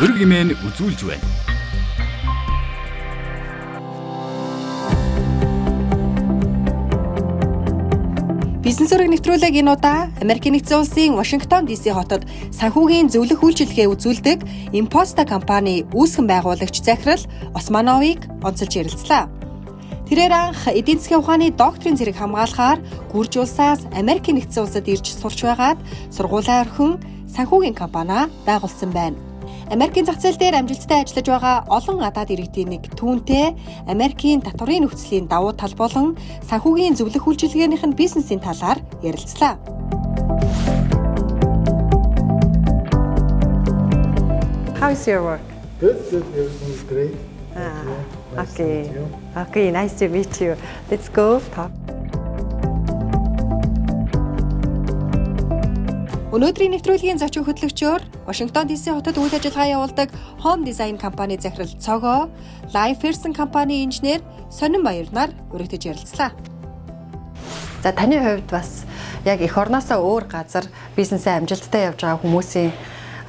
Urug G.Osmanov үзүүлж байна. Бизнес ураг нэвтрүүлэг энэ удаа Америкийн нэгэн улсын Вашингтон ДС хотод санхүүгийн зөвлөх үйлчилгээ үзүүлдэг Imposta компани үүсгэн байгуулагч захирал Г.Османовыг онцолж ярилцлаа. Тэрээр анх эдийн засгийн ухааны докторын зэрэг хамгаалахаар Гүрж улсаас Америкийн нэгэн улсад ирж сурч байгаад сургуулиа орхин санхүүгийн компаниа байгуулсан байна. Америкийн зах зээл дээр амжилттай ажиллаж байгаа олон гадаад иргэдийн нэг түүнтэй Америкийн докторын нөхцөлийн давуу тал болон санхүүгийн зөвлөх үйлчилгээнийх нь бизнесийн талаар ярилцлаа. How is your work? Good. Everything is great. Okay, nice to meet you. Let's go talk. Өнөөдрийн нэвтрүүлгийн зочин хөтлөгчөөр Вашингтон ДС хотод үйл ажиллагаа явуулдаг Home Design компани захирал цогоо, Life Person компани инженер Сонин баяр нар өргөдөж ярилцлаа. За таны хувьд бас яг эх орноосоо өөр газар бизнесээ амжилттай явж байгаа хүмүүсийн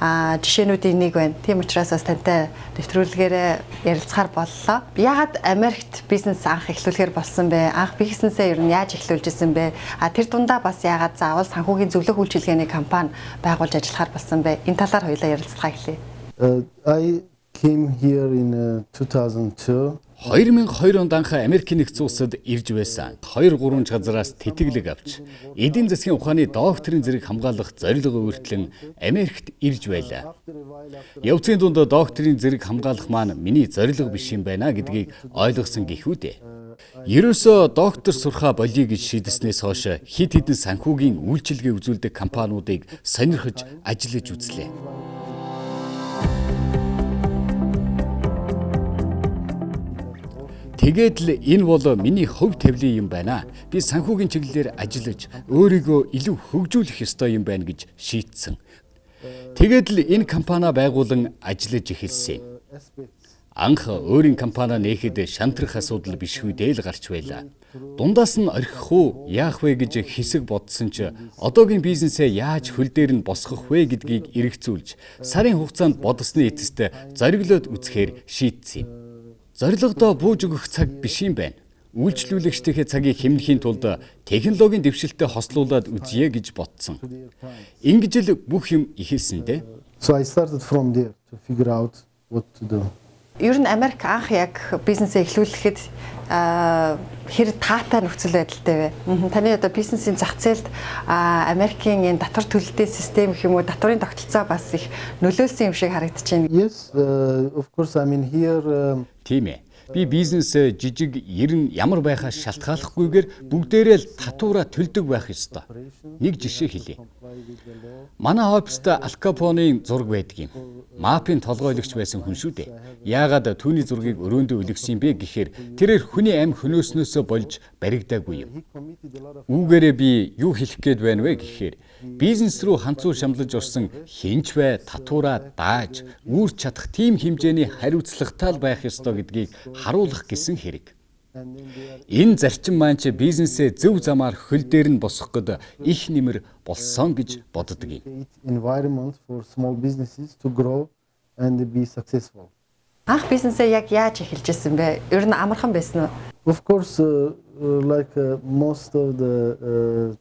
жишээнүүдийн нэг байна. Тийм учраас бас тантай нэвтрүүлгээрээ ярилцахаар боллоо. Яагаад Америкт бизнес анх эхлүүлэхээр болсон бэ? Анх бизнесээ ер нь яаж эхлүүлж исэн бэ? Тэр дундаа бас яагаад заавал санхүүгийн зөвлөх үйлчилгээний компани байгуулж ажиллахаар болсон бэ? Энэ талаар хоёулаа ярилцлага эхлэе. I came here in 2002. 2002 онд анх Америкийн нэгэн улсад ирж байсан. 2-3 газараас тэтгэлэг авч эдийн засгийн ухааны докторын зэрэг хамгаалах зорилго өөртлөн Америкт ирж байлаа. Явцын дунд докторын зэрэг хамгаалах маань миний зорилго биш юм байна гэдгийг ойлгосон гэхүү дээ. Ерөөсөө доктор сурхаа болъё гэж шийдснээс хойш хэд хэдэн санхүүгийн үйлчилгээ үзүүлдэг компаниудыг сонирхож ажиллаж үзлээ. Тэгээд л энэ бол миний хөв тавилын юм байна. Би санхүүгийн чиглэлээр ажиллаж өөрийгөө илүү хөгжүүлэх ёстой юм байна гэж шийдсэн. Тэгээд л энэ компаниа байгуулан ажиллаж эхэлсэн. Анх өөрийн компаниа нээхэд шантрах асуудал биш үедээ л гарч байлаа. Дундаас нь орхих уу, яах вэ гэж хэсэг бодсон ч одоогийн бизнесээ яаж хөл дээр нь босгох вэ гэдгийг эргэцүүлж сарын хугацаанд бодсны эцэст зориглоод үзэхээр шийдсэн юм. Зорилгодоо бууж өгөх цаг биш юм байна. Үйлчлүүлэгчдийнхээ цагийг хэмнэхийн тулд технологийн дэвшилтэд хослуулад үзье гэж бодсон. Ингэж л бүх юм эхэлсэн дээ. So I started from there to figure out what to do. Ер нь Америк анх яг бизнесээ эхлүүлэхэд хэр таатай нөхцөл байдалтай вэ? Таны одоо бизнесийн зах зээлд Америкийн энэ татвар төлөлтийн систем гэх юм уу, татварын тогтолцоо бас их нөлөөлсөн юм шиг харагдаж байна. Yes, of course. I mean here. Тийм ээ. Би бизнес жижиг ер нь ямар байхаас шалтгааллахгүйгээр бүгдээрээ л татвараа төлдөг байх ёстой. Нэг жишээ хэлье. Манай оффист Ал Капонийн зураг байдаг юм. Мафийн толгойлогч байсан хүн шүү дээ. Яагаад түүний зургийг өрөөндөө өлгсөн бэ гэхээр тэрээр хүний амь хөнөөснөөсөө болж баригдаагүй юм. Үүгээрээ би юу хэлэх гээд байна вэ гэхээр бизнес рүү ханцуу шамлаж орсон хинч бай татвараа дааж үүрч чадах тийм хэмжээний хариуцлагатай байх ёстой гэдгийг харуулах гэсэн хэрэг. Энэ зарчим маань ч бизнесээ зөв замаар хөл дээр нь босгох гээд их нэмэр болсон гэж боддог юм. Environment for small businesses to grow and be successful. Анх бизнесээ яг яаж эхэлж ирсэн бэ? Ер нь амархан байсан уу? Of course, like most of the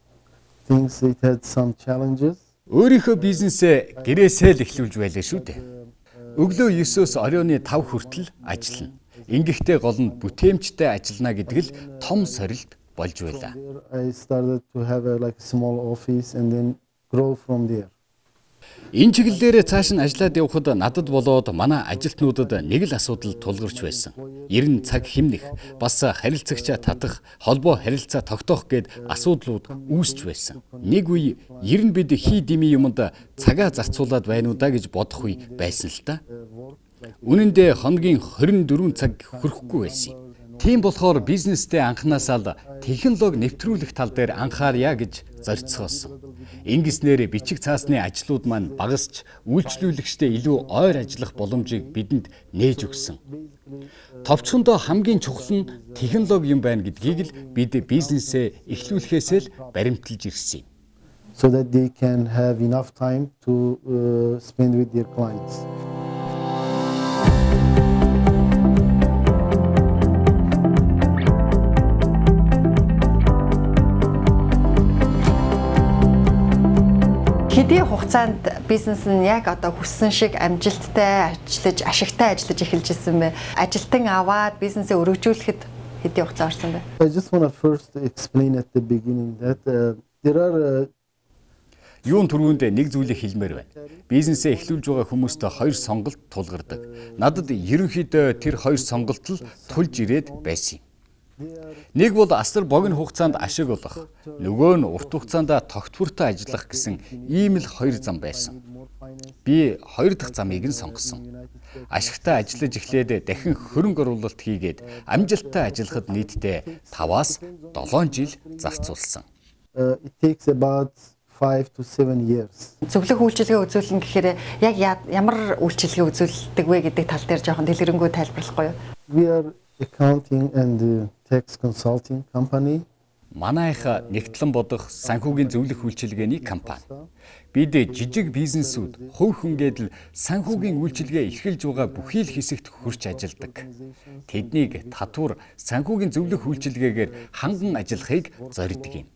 things, it had some challenges. Өөрийнхөө бизнесээ гэрээсээ л эхлүүлж байлаа шүү дээ. Өглөө 9-оос оройн 5 хүртэл ажиллана. Ингэхдээ гол нь бүтээмжтэй ажиллана гэдэг л том сорилт болж байлаа. I started to have a small office and then grow from there. Энэ чиглэлээр цааш нь ажиллаад явхад надад болоод манай ажилтнуудад нэг л асуудал тулгарч байсан. Ер нь цаг хэмнэх, бас харилцагчаа татах, холбоо харилцаа тогтоох гээд асуудлууд үүсч байсан. Нэг үе ер нь бид хий дими юмд цагаа зарцуулаад байна уу да гэж бодох үе байсан л та. Үнэн дээр хоногийн 24 цаг хүрэхгүй байсан. Тийм болохоор бизнестэй анханасаа л технологи нэвтрүүлэх тал дээр анхаарья гэж зорьцгоосон. Ингэснээр бичиг цаасны ажлууд маань багасч үйлчлүүлэгчтэй илүү ойр ажиллах боломжийг бидэнд нээж өгсөн. Товчхондоо хамгийн чухал нь технологи юм байна гэдгийг л бид бизнесээ эхлүүлэхээс л баримталж ирсэн юм. So that they can have enough time to spend with their clients. Хэдийн хугацаанд бизнес нь яг одоо хүссэн шиг амжилттай ажиллаж, ашигтай ажиллаж эхэлж ирсэн бэ? Ажилтан аваад бизнесээ өргөжүүлэхэд хэдийн хугацаа орсон бэ? I just want to first explain at the beginning that there are Юун түрүүнд нэг зүйлийг хэлмээр байна. Бизнесээ эхлүүлж байгаа хүмүүстээ хоёр сонголт тулгардаг. Надад ерөнхийдөө тэр хоёр сонголт л тулж ирээд байсан юм. Нэг бол асар богино хугацаанд ашиг олох, нөгөө нь урт хугацаанд тогтвортой ажиллах гэсэн ийм л хоёр зам байсан. Би хоёр дахь замыг нь сонгосон. Ашигтай ажиллаж эхлээд дахин хөрөнгө оруулалт хийгээд амжилттай ажиллахад нийтдээ 5-аас 7 жил зарцуулсан. it takes about 5 to 7 years. Зөвлөх үйлчилгээ үзүүлнэ гэхээр яг ямар үйлчилгээ үзүүлдэг вэ гэдэг тал дээр жоохон дэлгэрэнгүй тайлбарлахгүй юу? We are accounting and tax consulting company. Манайх нэгтлэн бодох санхүүгийн зөвлөх үйлчилгээний компани. Бид жижиг бизнесүүд хувь хүнгээд л санхүүгийн үйлчилгээ эрхэлж байгаа бүхий л хэсэгт хүрч ажилладаг. Тэднийг татвар санхүүгийн зөвлөх үйлчилгээгээр ханган ажиллахыг зорьдог юм.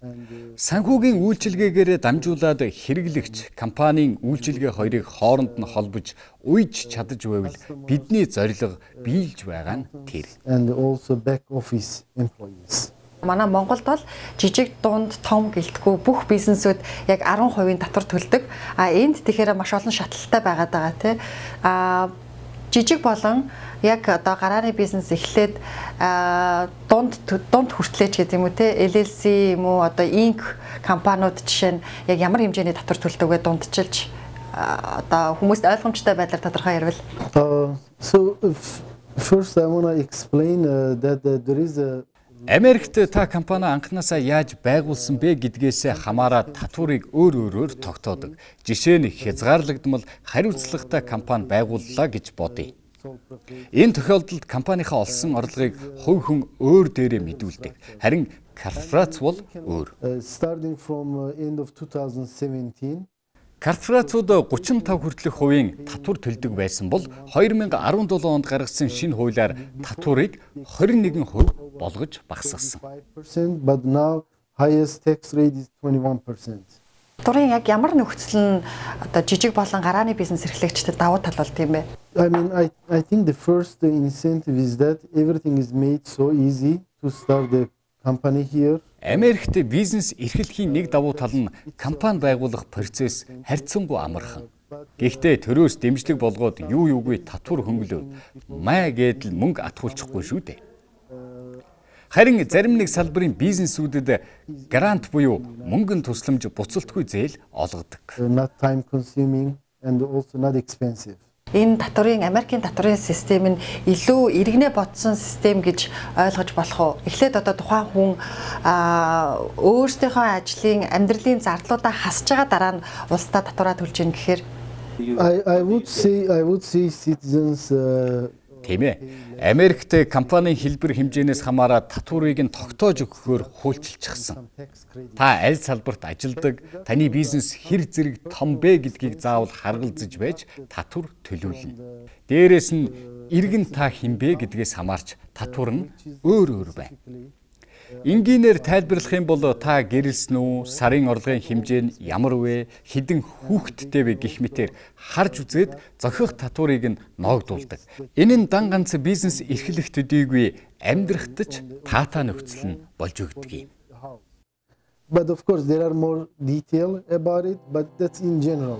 Санхүүгийн үйлчилгээгээр дамжуулаад хэрэглэгч компанийн үйлчилгээ хоёрыг хооронд нь холбож уйж чадаж байвал бидний зорилго биелж байгаа нь тэр. And also back office employees. Манай Монголд бол жижиг, дунд, том гэлтгүй бүх бизнесүүд яг 10% татвар төлдөг. Энд тэгэхээр маш олон шатлалтай байгаад байгаа тий. Жижиг болон яг одоо гарааны бизнес эхлээд дунд хүртлээч гэдэг юм уу те LLC юм уу одоо инк компаниуд жишээ нь яг ямар хэмжээний татвар төлдөг вэ дундчилж одоо хүмүүст ойлгомжтой байдлаар тодорхой ярил. So first I want to explain that there is a Америкт та компани анхнаасаа яаж байгуулсан бэ гэдгээс хамаараад татварыг өөрөөр тогтоодог. Жишээ нь хязгаарлагдмал хариуцлагатай компани байгууллаа гэж бодъё. Энэ тохиолдолд компанийнхаа олсон орлогыг хувь хүн өөр дээрээ мэдүүлдэг. Харин корпорац бол өөр. Starting from end of 2017 Корпорацууд 35 хүртэлх хувийн татвар төлдөг байсан бол 2017 онд гаргасан шинэ хуулиар татварыг 21% болгож багасгасан. but now highest tax rate is 21%. Татварын яг ямар нөхцөл нь одоо жижиг болон гарааны бизнес эрхлэгчдэд давуу тал болд юм бэ? I mean I think the first incentive is that everything is made so easy to start the company here. Америкт бизнес эрхлэхийн нэг давуу тал нь компани байгуулах процесс харьцангуй амархан. Гэхдээ төрөөс дэмжлэг болгоод юу юугүй татвар хөнгөлөө маа гэдэл мөнгө атгуулчихгүй шүү дээ. Харин зарим нэг салбарын бизнесүүдэд грант буюу мөнгөн тусламж буцалтгүй зээл олгодог. Not time consuming and also not expensive. Энэ татварын Америкийн татварын систем нь илүү иргэнэ бодсон систем гэж ойлгож болох уу? Эхлээд одоо тухайн хүн өөрсдийнхөө ажлын амьдралын зардлуудаа хасж байгаа дараа нь улсдаа татвараа төлж ийн гэхээр I would say citizens Тийм ээ. Америкт компанийн хэлбэр хэмжээнээс хамаараад татварыг нь тогтоож өгөхөөр хуульчилчихсан. Та аль салбарт ажилладаг, таны бизнес хэр зэрэг том бэ гэдгийг заавал харгалзаж байж татвар төлүүлнэ. Дээрээс нь иргэн та хэн бэ гэдгээс хамаарч татвар нь өөр байна. Энгийнээр тайлбарлах юм бол та гэрэлсэн үү, сарын орлогын хэмжээ нь ямар вэ, хэдэн хүүхэдтэй вэ гэх мэтээр харж үзээд зохих татварыг нь ноогдуулдаг. Энэ нь дан ганц бизнес эрхлэх төдийгүй амьдрахтаж таатай нөхцөл нь болж өгдөг юм. But of course there are more detail about it, but that's in general.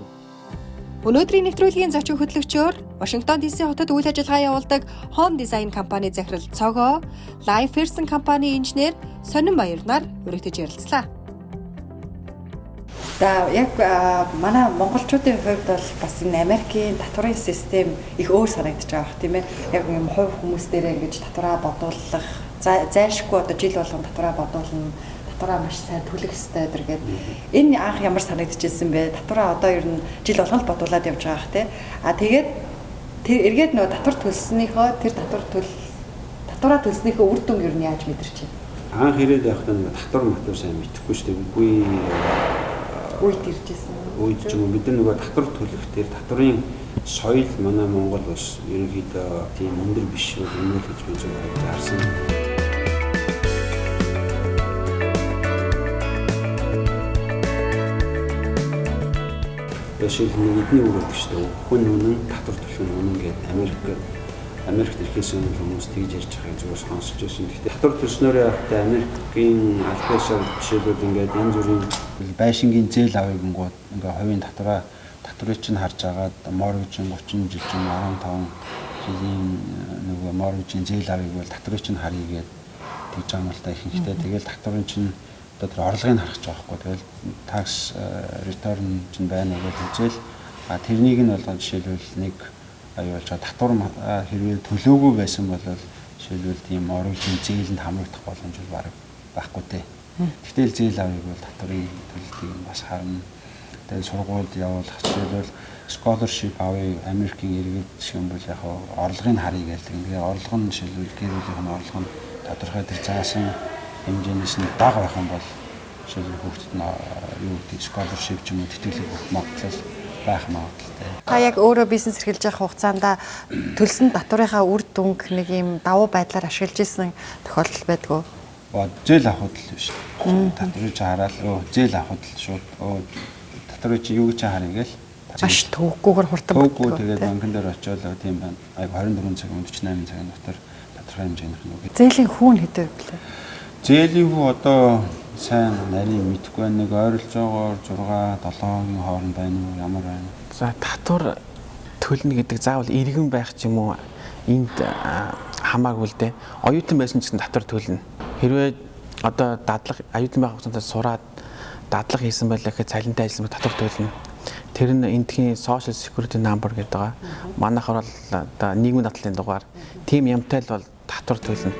Өнөөдрийн нэвтрүүлгийн зочин хөтлөгчөөр Вашингтон ДС хотод үйл ажиллагаа явуулдаг Home Design компани захирал цогоо, Life Person компани инженер Сонин Баяр нар өргөдөж ярилцлаа. За яг манай монголчуудын хувьд бол бас энэ Америкийн татварын систем их өөр санагдаж байгаа бох тийм ээ. Яг юм хувь хүмүүс дээрээ ингэж татвараа бодуулах, зайлшгүй одоо жил болгон татвараа бодуулна. Татвараа маш сайн төлөх ёстой гэдэг. Энэ анх ямар санагдчихсэн бэ? Татвараа одоо ер нь жил болгон л бодуулаад явж байгаа хэ. Тэгээд тэр эргээд нөгөө татвар төлснөөхөө тэр татвараа төлснөөхөө үр дүн ер нь яаж мэдэрч байна? Анх ирээд явахдаа нөгөө татвар матвар сайн мэдэхгүй шүү дээ. Үед иржсэн. Үед ч юм уу бид нөгөө татвар төлөх тэр татварын соёл манай Монгол улс ерөнхийдөө тийм өндөр биш бол өнөө гэж би зөвхөн харсан. Жишээ нь эдний үг гэдэг шүү дээ. Хүн үнэн татвар төлөх үнэн гэдэг Америкт ирэхээс өмнө хүмүүс тэгж ярьж байгааг зүгээр сонсч байсан. Гэхдээ татвар төлснөөрөө явахдаа Америкийн албаасаар жишээлбэл ингээд янз бүрийн байшингийн зээл авъя гингууд ингээд хувийн татварыг чинь харж агаад моргижин 30 жил чинь 15 жилийн нөгөө моргижин зээл авъя гэвэл татварыг чинь харъя гэдэг тэгж байгаа юм л та ихэнхдээ тэгэл татварын чинь одоо тэр орлогыг харах гэж байгаа байхгүй. Тэгэл tax return чинь байна гэж үзэл тэрнийг нь болгоод жишээлбэл нэг аюулж татвар хэрвээ төлөөгүй байсан бол жишээлбэл тийм оруулалтын зээлэнд хамрагдах боломж бол байхгүй дээ. Тэгтэл зээл авъя бол татварын төлөлтийг бас харна. Тэгээд сургуульд явуулах жишээлбэл scholarship авъя Америкийн иргэд шиг юм бол яг орлогыг харъя гэдэг. Тэгээ орлого нь жишээлбэл гэр бүлийн орлого нь тодорхой тэр заасан хэмжээнээс нь бага байх юм бол жишээлбэл хүүхдэд нь юу гэдэг scholarship ч юм уу тэтгэлэг өгөх магадлал байх магадaltaй. Та яг өөрөө бизнес эрхэлж явах хугацаанд төлсөн татварынхаа үр дүнг нэг юм давуу байдлаар ашиглаж исэн тохиолдол байдгүй. Зээл авахд л биш. Татварыг хараад зээл авахд л шууд татварыг чи юу гэж харъя гээл. Маш төвөггүйгээр хурдан төвөггүй тэгээд банкн дээр очиод тийм байна. 24 цаг 48 цагийн дотор тодорхой хэмжээнийх нь. Зээлийн хүүн хэдэ вэ? Зээлийн хүү одоо сайн нарийн мэдхгүй нэг ойролцоогоор 6-7-гийн хооронд байна уу ямар байна. За татвар төлнө гэдэг заавал иргэн байх ч юм уу энд хамаагүй л дээ. Оюутан байсан ч гэсэн татвар төлнө. Хэрвээ одоо дадлага оюутан байх хугацаанд сураад дадлага хийсэн байлаа гэхэд цалинтай ажилласан татвар төлнө. Тэр нь эндхийн social security number гэдэг байгаа. Манайхаар бол одоо нийгмийн дадлалын дугаар тийм ямтай л бол татвар төлнө.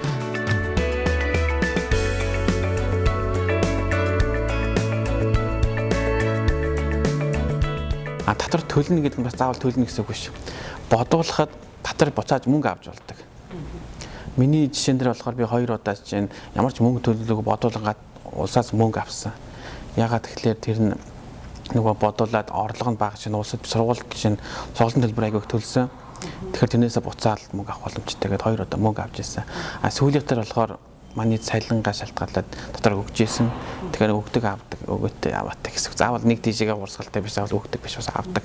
Татвар төлнө гэдэг нь бас заавал төлнө гэсэн үг биш. Бодуулахад татвар буцааж мөнгө авч болдог. Миний жишээн дээр болохоор би 2 удаа чинь ямар ч мөнгө төлөлөөгүй бодуулгаад улсаас мөнгө авсан. Ягаад тэгэхээр тэр нь нөгөө бодуулаад орлого нь бага чинь улсад сургуульд чинь цугласан төлбөр аяг төлсөн. Тэгэхээр тэрнээсээ буцаал мөнгө авах боломжтой гэдээ 2 удаа мөнгө авч ирсэн. Сүүлийнхээр болохоор манай цалингаа шалтгаалаад дотор өгч ийсэн. Тэгэхээр өгдөг авдаг, өгөөтэй аваадаг гэсэн. Заавал нэг дижигээ урсгалтай биш, заавал өгдөг биш бас авдаг.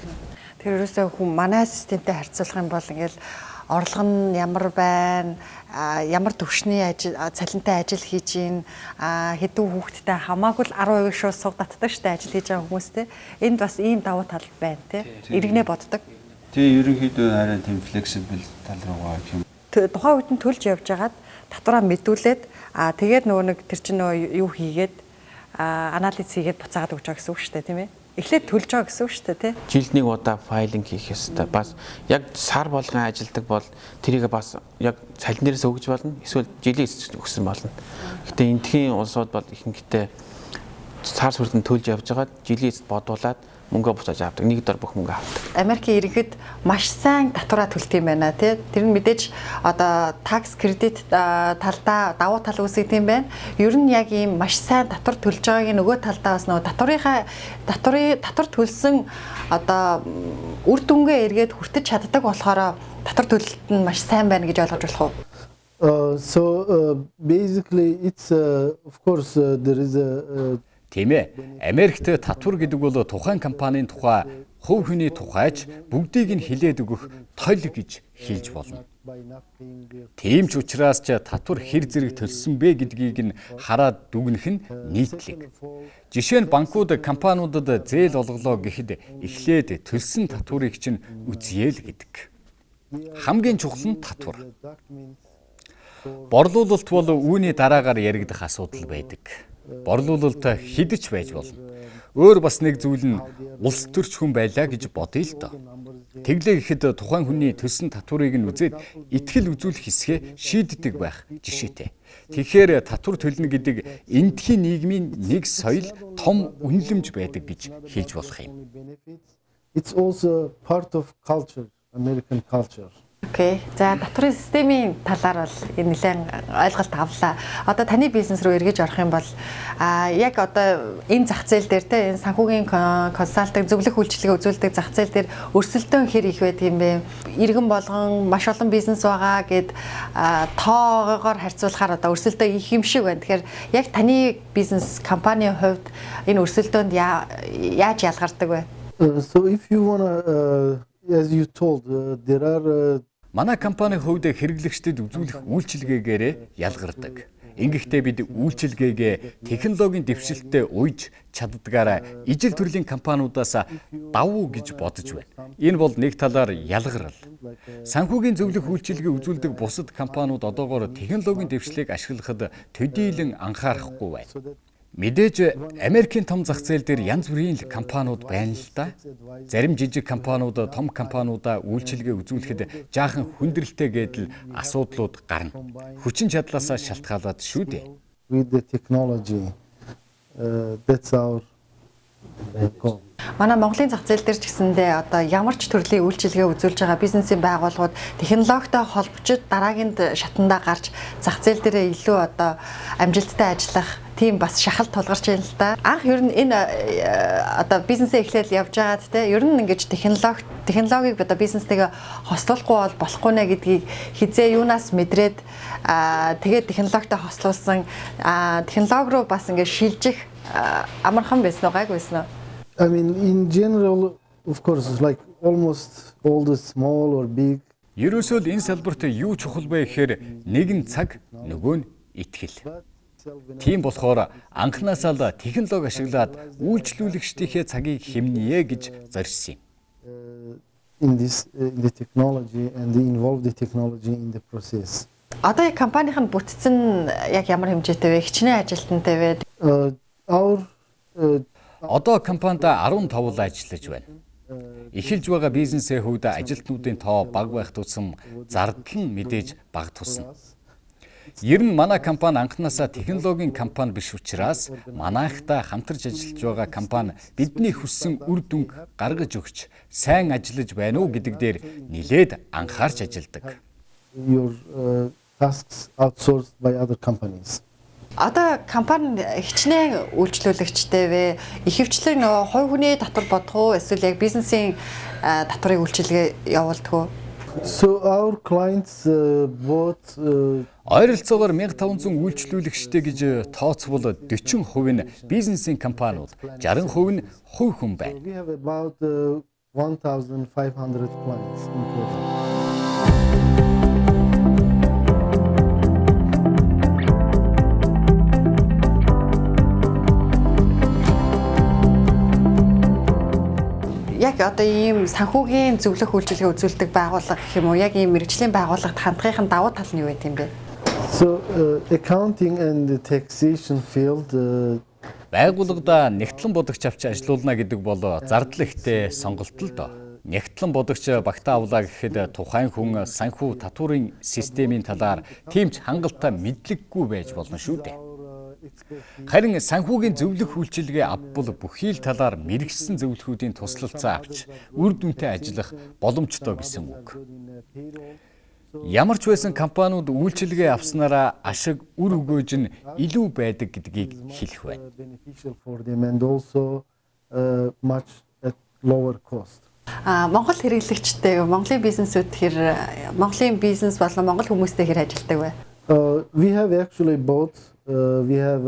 Тэр ерөөсөө хүн манай системтэй харьцуулах юм бол ингээл орлого нь ямар байна, ямар төвшний цалинтай ажил хийж гин, хэдэн хүүхэдтэй хамаагүй л 10% шууд сугдатдаг штэ ажил хийж байгаа хүмүүстэй. Энд бас ийм давуу тал байна те. Иргэнэ боддог. Тэгээ ерөнхийдөө арай тийм flexible тал руугаа юм. Тухайн үед нь төлж явж байгаад татвараа мэдүүлээд тэгээд нөгөө нэг тэр чинь нөгөө юу хийгээд анализ хийгээд буцаагаад өгч байгаа гэсэн үг шүү дээ тийм ээ. Эхлээд төлж байгаа гэсэн үг шүү дээ тий. Жилд нэг удаа файлинг хийх ёстой. Бас яг сар болгон ажилдаг бол тэрийг бас яг цалин дээрээс өгж болно. Эсвэл жилийн өгсөн болно. Гэтэ эндхийн улсууд бол ихэнхдээ сар сүрдэн төлж явж байгаад жилийн бодуулаад мөнгө буцааж авдаг. Нэг дор бүх мөнгө авдаг. Америкийн иргэд маш сайн татвараа төлдөг юм байна тий. Тэр нь мэдээж одоо tax credit талдаа давуу тал үүсгэж юм байна. Ер нь яг ийм маш сайн татвар төлж байгааг нөгөө талдаа бас нөгөө татвар төлсөн одоо үр дүнгээ эргээд хүртэж чаддаг болохоор татвар төлөлт нь маш сайн байна гэж ойлгож болох уу? So basically it's of course there is a Тийм ээ. Америкт татвар гэдэг бол тухайн компанийн тухай, хувь хүний тухайч бүгдийг нь хилээд өгөх тойл гэж хэлж болно. Тийм ч учраас ч татвар хэр зэрэг төлсөн бэ гэдгийг нь хараад дүгнэх нь нийтлэг. Жишээ нь банкуд компаниудад зээл олголоо гэхэд эхлээд төлсөн татварыг чинь үзье л гэдэг. Хамгийн чухал нь татвар. Борлуулалт бол үүний дараагаар яригдах асуудал байдаг. Борлуулалт хідэж байж болно. Өөр бас нэг зүйл нь улс төрч хүн байлаа гэж бодъё л доо. Тэглээ гэхэд тухайн хүний төлсөн татварыг нь үзээд итгэл үзүүлэх хэсгээ шийддэг байх жишээтэй. Тэгэхээр татвар төлнө гэдэг эндхийн нийгмийн нэг соёл том үнэлэмж байдаг гэж хэлж болох юм. It's also part of culture, American culture. Окей. За татварын системийн талаар бол нэлээд ойлголт авлаа. Одоо таны бизнес руу эргэж орох юм бол яг одоо энэ зах зээл дээр те энэ санхүүгийн консалтинг зөвлөх үйлчилгээ үзүүлдэг зах зээл дээр өрсөлдөөн хэр их байд юм бэ? Иргэн болгон маш олон бизнес байгаа гэд тоогоор харьцуулахаар одоо өрсөлдөө их юм шиг байна. Тэгэхээр яг таны бизнес компанийн хувьд энэ өрсөлдөөнд яаж ялгардаг вэ? So if you wanna, as you told, there are Манай компани хувьд хэрэглэгчдэд үзүүлэх үйлчилгээгээрээ ялгардаг. Ингэхдээ бид үйлчилгээгээ технологийн дэвшилтэд уйж чаддгаараа ижил төрлийн компаниудаас давуу гэж бодож байна. Энэ бол нэг талаар ялгарл. Санхүүгийн зөвлөх үйлчилгээ үзүүлдэг бусад компаниуд одоогоор технологийн дэвшлийг ашиглахад төдийлөн анхаарахгүй байна. Мэдээж Америкийн том зах зээл дээр янз бүрийн компаниуд байна л да. Зарим жижиг компаниуд том компаниудаа үйлчилгээ үзүүлэхэд жаахан хүндрэлтэй гэдэл асуудлууд гарна. Хүчин чадлаас шалтгаалаад шүү дээ. with the technology. That's our goal. Манай Монголын зах зээл дээр ч гэсэндээ одоо ямар ч төрлийн үйлчилгээ үзүүлж байгаа бизнесийн байгууллагууд технологитой холбогчд дараагийн шатандаа гарч зах зээл дээр илүү одоо амжилттай ажиллах тийм бас шахалт тулгарч байна л да. Анх ер нь энэ одоо бизнесээ эхлээл явж байгаад те ер нь ингэж технологиг одоо бизнестэйгээ хослуулахгүй бол болохгүй нэ гэдгийг хизээ юунаас мэдрээд тэгээд технологитой хослуулсан технологи руу бас ингэ шилжих амархан байсан уу гайгүй байсан уу? I mean, in general, of course, like almost all the small or big. Ерөөсөө л энэ салбарт юу чухал бэ гэхээр нэгэн цаг нөгөө нь итгэл. Тийм болохоор анхнаасаа л технологи ашиглаад үйлчлүүлэгчдийнхээ цагийг хэмнэе гэж зорьсон юм. In the technology and involve the technology in the process. Одоо яг компанийн бүтцэн яг ямар хэмжээтэй вэ? Хичнээн ажилтнтай вэ? Our Одоо компанид 15 ажиллаж байна. Эхэлж байгаа бизнесийн хувьд ажилтнуудын тоо бага байх тусам зардал нь мэдээж бага тусна. Ер нь манай компани анхнаасаа технологийн компани биш учраас манайхтай хамтарч ажиллаж байгаа компани бидний хүссэн үр дүнг гаргаж өгч сайн ажиллаж байна уу гэдэг дээр нилээд анхаарч ажилладаг. your tasks outsourced by other companies. Одоо компани хичнээн үйлчлүүлэгчтэй вэ? Ихэвчлэн нөгөө хувь хүний татвар бодох уу? Эсвэл яг бизнесийн татварыг үйлчилгээ явуулдаг уу? So our clients both Ойролцоогоор 1500 үйлчлүүлэгчтэй гэж тооцвол 40% нь бизнесийн компаниуд, 60% нь хувь хүн байна. we have about 1,500 clients in total. Яг одоо ийм санхүүгийн зөвлөх үйлчилгээ үзүүлдэг байгууллага гэх юм уу? Яг ийм мэргэжлийн байгууллагад хандхын давуу тал нь юу вэ юм бэ? So accounting and the taxation field Байгууллагада нэгтлэн бодогч авч ажилуулна гэдэг бол зардал ихтэй сонголт л доо. Нэгтлэн бодогч багтаа авлаа гэхэд тухайн хүн санхүү татварын системийн талаар тэмч хангалттай мэдлэггүй байж болно шүү дээ. Харин санхүүгийн зөвлөх үйлчилгээ авбал бүхий л талаар мэрэгсэн зөвлөхүүдийн туслалцаа авч үр дүнтэй ажиллах боломжтой гэсэн үг. Ямар ч байсан компаниуд үйлчилгээ авснараа ашиг үр өгөөж нь илүү байдаг гэдгийг хэлэх байна. beneficial for them and also much at lower cost. Монгол хэрэглэгчтэй Монголын бизнесүүд Монголын бизнес болон монгол хүмүүстэй хэр ажилдаг вэ? We have actually both. We have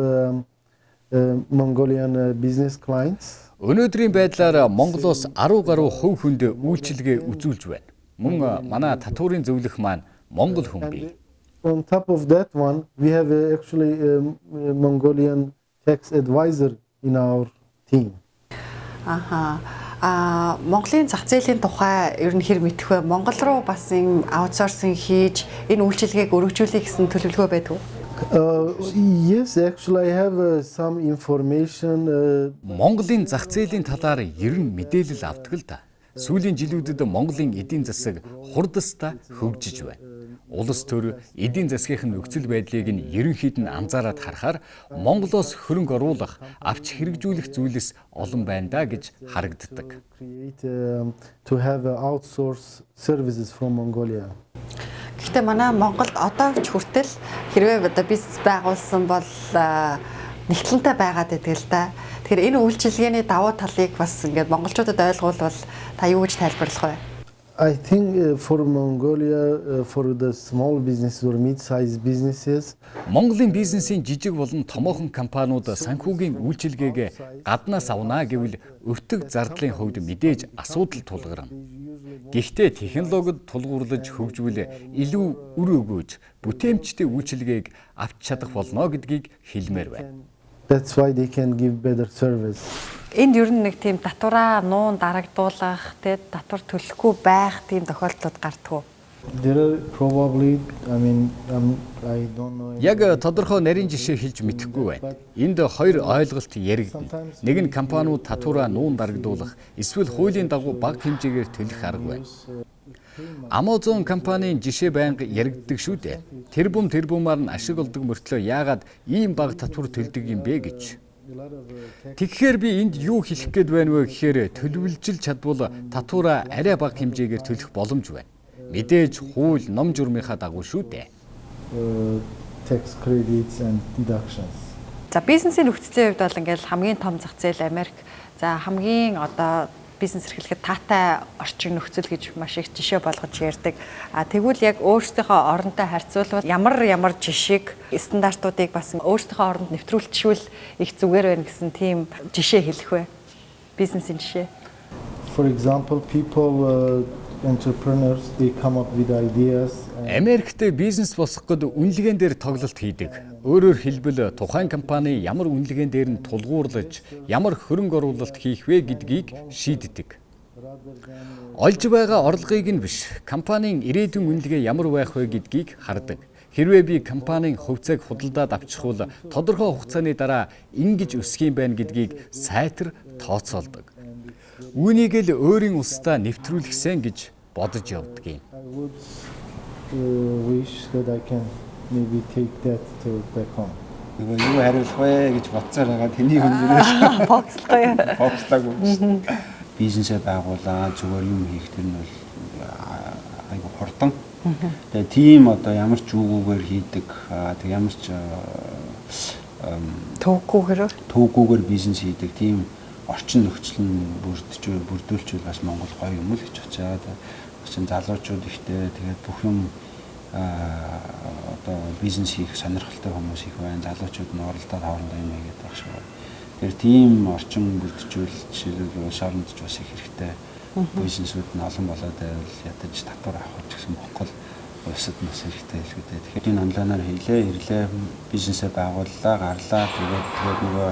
Mongolian business clients. Өнөөдрийн байдлаар Монголоос 10 гаруй хувь хүнд үйлчилгээ үзүүлж байна. Мөн манай татварын зөвлөх маань монгол хүн бий. On top of that one, we have actually Mongolian tax advisor in our team. Монголын зах зээлийн тухай ер нь хэр мэдэх вэ? Монгол руу бас ийм аутсорсинг хийж энэ үйлчилгээг өргөжүүлэх гэсэн төлөвлөгөө байдаг уу? Yes, actually I have some information. Монголын зах зээлийн талаар ер нь мэдээлэл авдаг л да. Сүүлийн жилүүдэд Монголын эдийн засаг хурдастаа хөгжиж байна. Улс төр эдийн засгийн нөхцөл байдлыг нь ерөнхийд нь анзаараад харахаар Монголоос хөрөнгө оруулах, авч хэрэгжүүлэх зүйлс олон байна да гэж харагддаг. To have outsource services from Mongolia. Гэхдээ манай Монголд одоо ч хүртэл хэрвээ одоо бизнес байгуулсан бол нэгтлэнтэй байгаад байдаг л да. Тэгэхээр энэ үйлчилгээний давуу талыг бас ингээд монголчуудад ойлгуулвал та юу гэж тайлбарлах вэ? I think for Mongolia, for the small businesses or mid-sized businesses, Монголын бизнесийн жижиг болон томоохон компаниуд санхүүгийн үйлчилгээгээ гаднаас авнаа гэвэл өртөг зардлын хувьд мэдээж асуудал тулгарна. Гэхдээ технологид тулгуурлаж хөгжвөл илүү үр өгөөж бүтээмжтэй үйлчилгээг авч чадах болно гэдгийг хэлмээр байна. that's why they can give better service. Энд ер нь нэг тийм татвараа нуун дарагдуулах, тэгээд татвар төлөхгүй байх тийм тохиолдлууд гардггүй. There are probably, I don't know. Яг тодорхой нарийн жишээ хэлж мэдэхгүй байна. Энд хоёр ойлголт яригдана. Нэг нь компаниуд татвараа нуун дарагдуулах, эсвэл хуулийн дагуу бага хэмжээгээр төлөх арга байна. Amazon компанийн жишээ байнга яригддаг шүү дээ. Тэр бумаар нь ашиг олдог мөртлөө яагаад ийм бага татвар төлдөг юм бэ гэж. Тэгэхээр би энд юу хэлэх гээд байна вэ гэхээр төлөвлөжл чадвал татвараа арай бага хэмжээгээр төлөх боломж байна. Мэдээж хууль ном журмынхаа дагуу шүү дээ. Tax credits and deductions. За бизнесийн нөхцөлийн хувьд бол ингээл хамгийн том зах зээл Америк. За хамгийн одоо бизнес эрхлэхэд таатай орчин нөхцөл гэж маш их жишээ болгож ярьдаг. Тэгвэл яг өөрсдийнхөө оронтой харьцуулбал ямар жишээг стандартуудыг бас өөрсдийнхөө оронд нэвтрүүлчихвэл их зүгээр байна гэсэн тийм жишээ хэлэх вэ? Бизнесийн жишээ. For example, people, entrepreneurs, they come up with ideas. Америкт бизнес босгох гээд үнэлгээн дээр тоглолт хийдэг. Өөрөөр хэлбэл тухайн компани ямар үнэлгээн дээр нь тулгуурлаж, ямар хөрөнгө оруулалт хийх вэ гэдгийг шийддэг. Олж байгаа орлогыг нь биш, компанийн ирээдүйн үнэлгээ ямар байх вэ гэдгийг хардаг. Хэрвээ би компанийн хувьцааг худалдаад авчихвал тодорхой хугацааны дараа ингэж өсөх юм байна гэдгийг сайтар тооцоолдог. Үүнийг л өөрийн улсдаа нэвтрүүлэхсэн гэж бодож явдаг юм. I would wish that I can maybe take that to back home. Юу хариулах вэ гэж бодсоор байгаа тэний хүндрээс фокуслаагүй. Бизнесээ байгуулаа зүгээр юм хийх тэр нь бол айгу хурдан. Тэгээ тийм одоо ямар ч үгүүгээр хийдэг тэг ямар ч төвгүүгээр бизнес хийдэг тийм орчин нөхцөл нь бүрдүүлчихвэл бас Монгол гоё юм л гэж очиад чинь залуучууд ихтэй тэгээд бүх юм одоо бизнес хийх сонирхолтой хүмүүс их байна. Залуучууд нь оролдоод хоорондоо юм хийгээд байх шиг байна. Тэгэхээр тийм орчин бүрдүүлчихвэл жишээлбэл улс оронд ч бас их хэрэгтэй бизнесүүд нь олон болоод байвал ядаж татвар авах гэсэн Монгол улсад бас хэрэгтэй л гэдэг. Тэгэхээр энэ онлайнаар ирлээ бизнесээ байгууллаа, гарлаа тэгээд нөгөө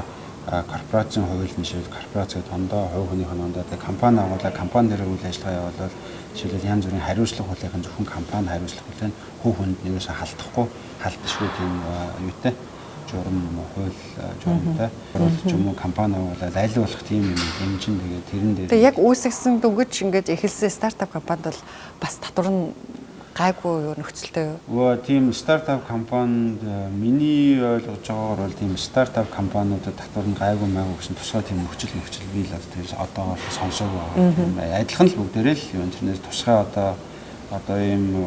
корпорацийн хууль нь шил корпорацид хондоо хувь хүнийх нь хондоо компани агуулаа компани дээр үйл ажиллагаа явуулаад жишээлбэл янз бүрийн хариуцлага хүлээх зөвхөн компани хариуцлага хүлээн хувь хүнд нэгээс халдахгүй халдшгүй тийм юутай журам хууль журамтай ч юм уу компани агуулаад айлуулах тийм юм дэмжин тэгээд тэрэн дээр яг үүсгэсэн дөнгөж ингэж эхэлсэн стартап компанид бол бас татвар нь гайгүй нөхцөлтэй юу? Тийм стартап компанид миний ойлгож байгаагаар бол тийм стартап компаниудад татвар нь гайгүй маяг гэсэн тусгай тийм нөхцөл би л тэр одоо сонсоогүй байгаа. Адилхан л бүгдээрээ л интернет тусгай одоо ийм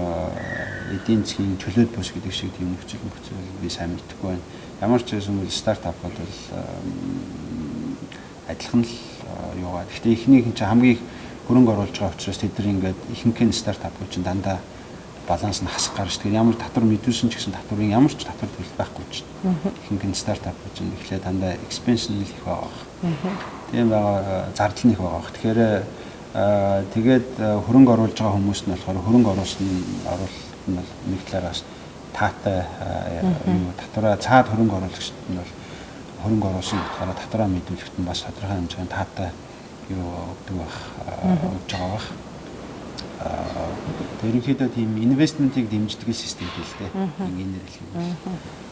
эдийн засгийн чөлөөт бус гэдэг шиг тийм нөхцөл би сайн мэдэхгүй байна. Ямар ч юм бол стартапууд бол адилхан л яваа. Гэхдээ эхнийх нь хамгийн их хөрөнгө оруулж байгаа учраас тэд нар ингээд ихэнх нь стартапууд чинь дандаа баланс нь хасах гарч тэгээд ямар татвар мэдүүлсэн ч гэсэн татварын ямар ч татвар төлөх байхгүй ч ихэнх стартап чинь эхлээд дандаа expansion их байгаа. Тийм байгаа зардал нь их байгаа. Тэгэхээр тэгээд хөрөнгө оруулж байгаа хүмүүс нь болохоор хөрөнгө оруулалт нь бол нэг талаараас таатай татвараа цаад хөрөнгө оруулагчид нь бол хөрөнгө оруулсан болохоор татвараа мэдүүлэхэд нь бас тодорхой хэмжээний таатай юу өгдөг байх өгж байгаа байх. Ерөнхийдөө тийм инвестментийг дэмждэг систем хэлтэй. Ингээр хэлэх юм.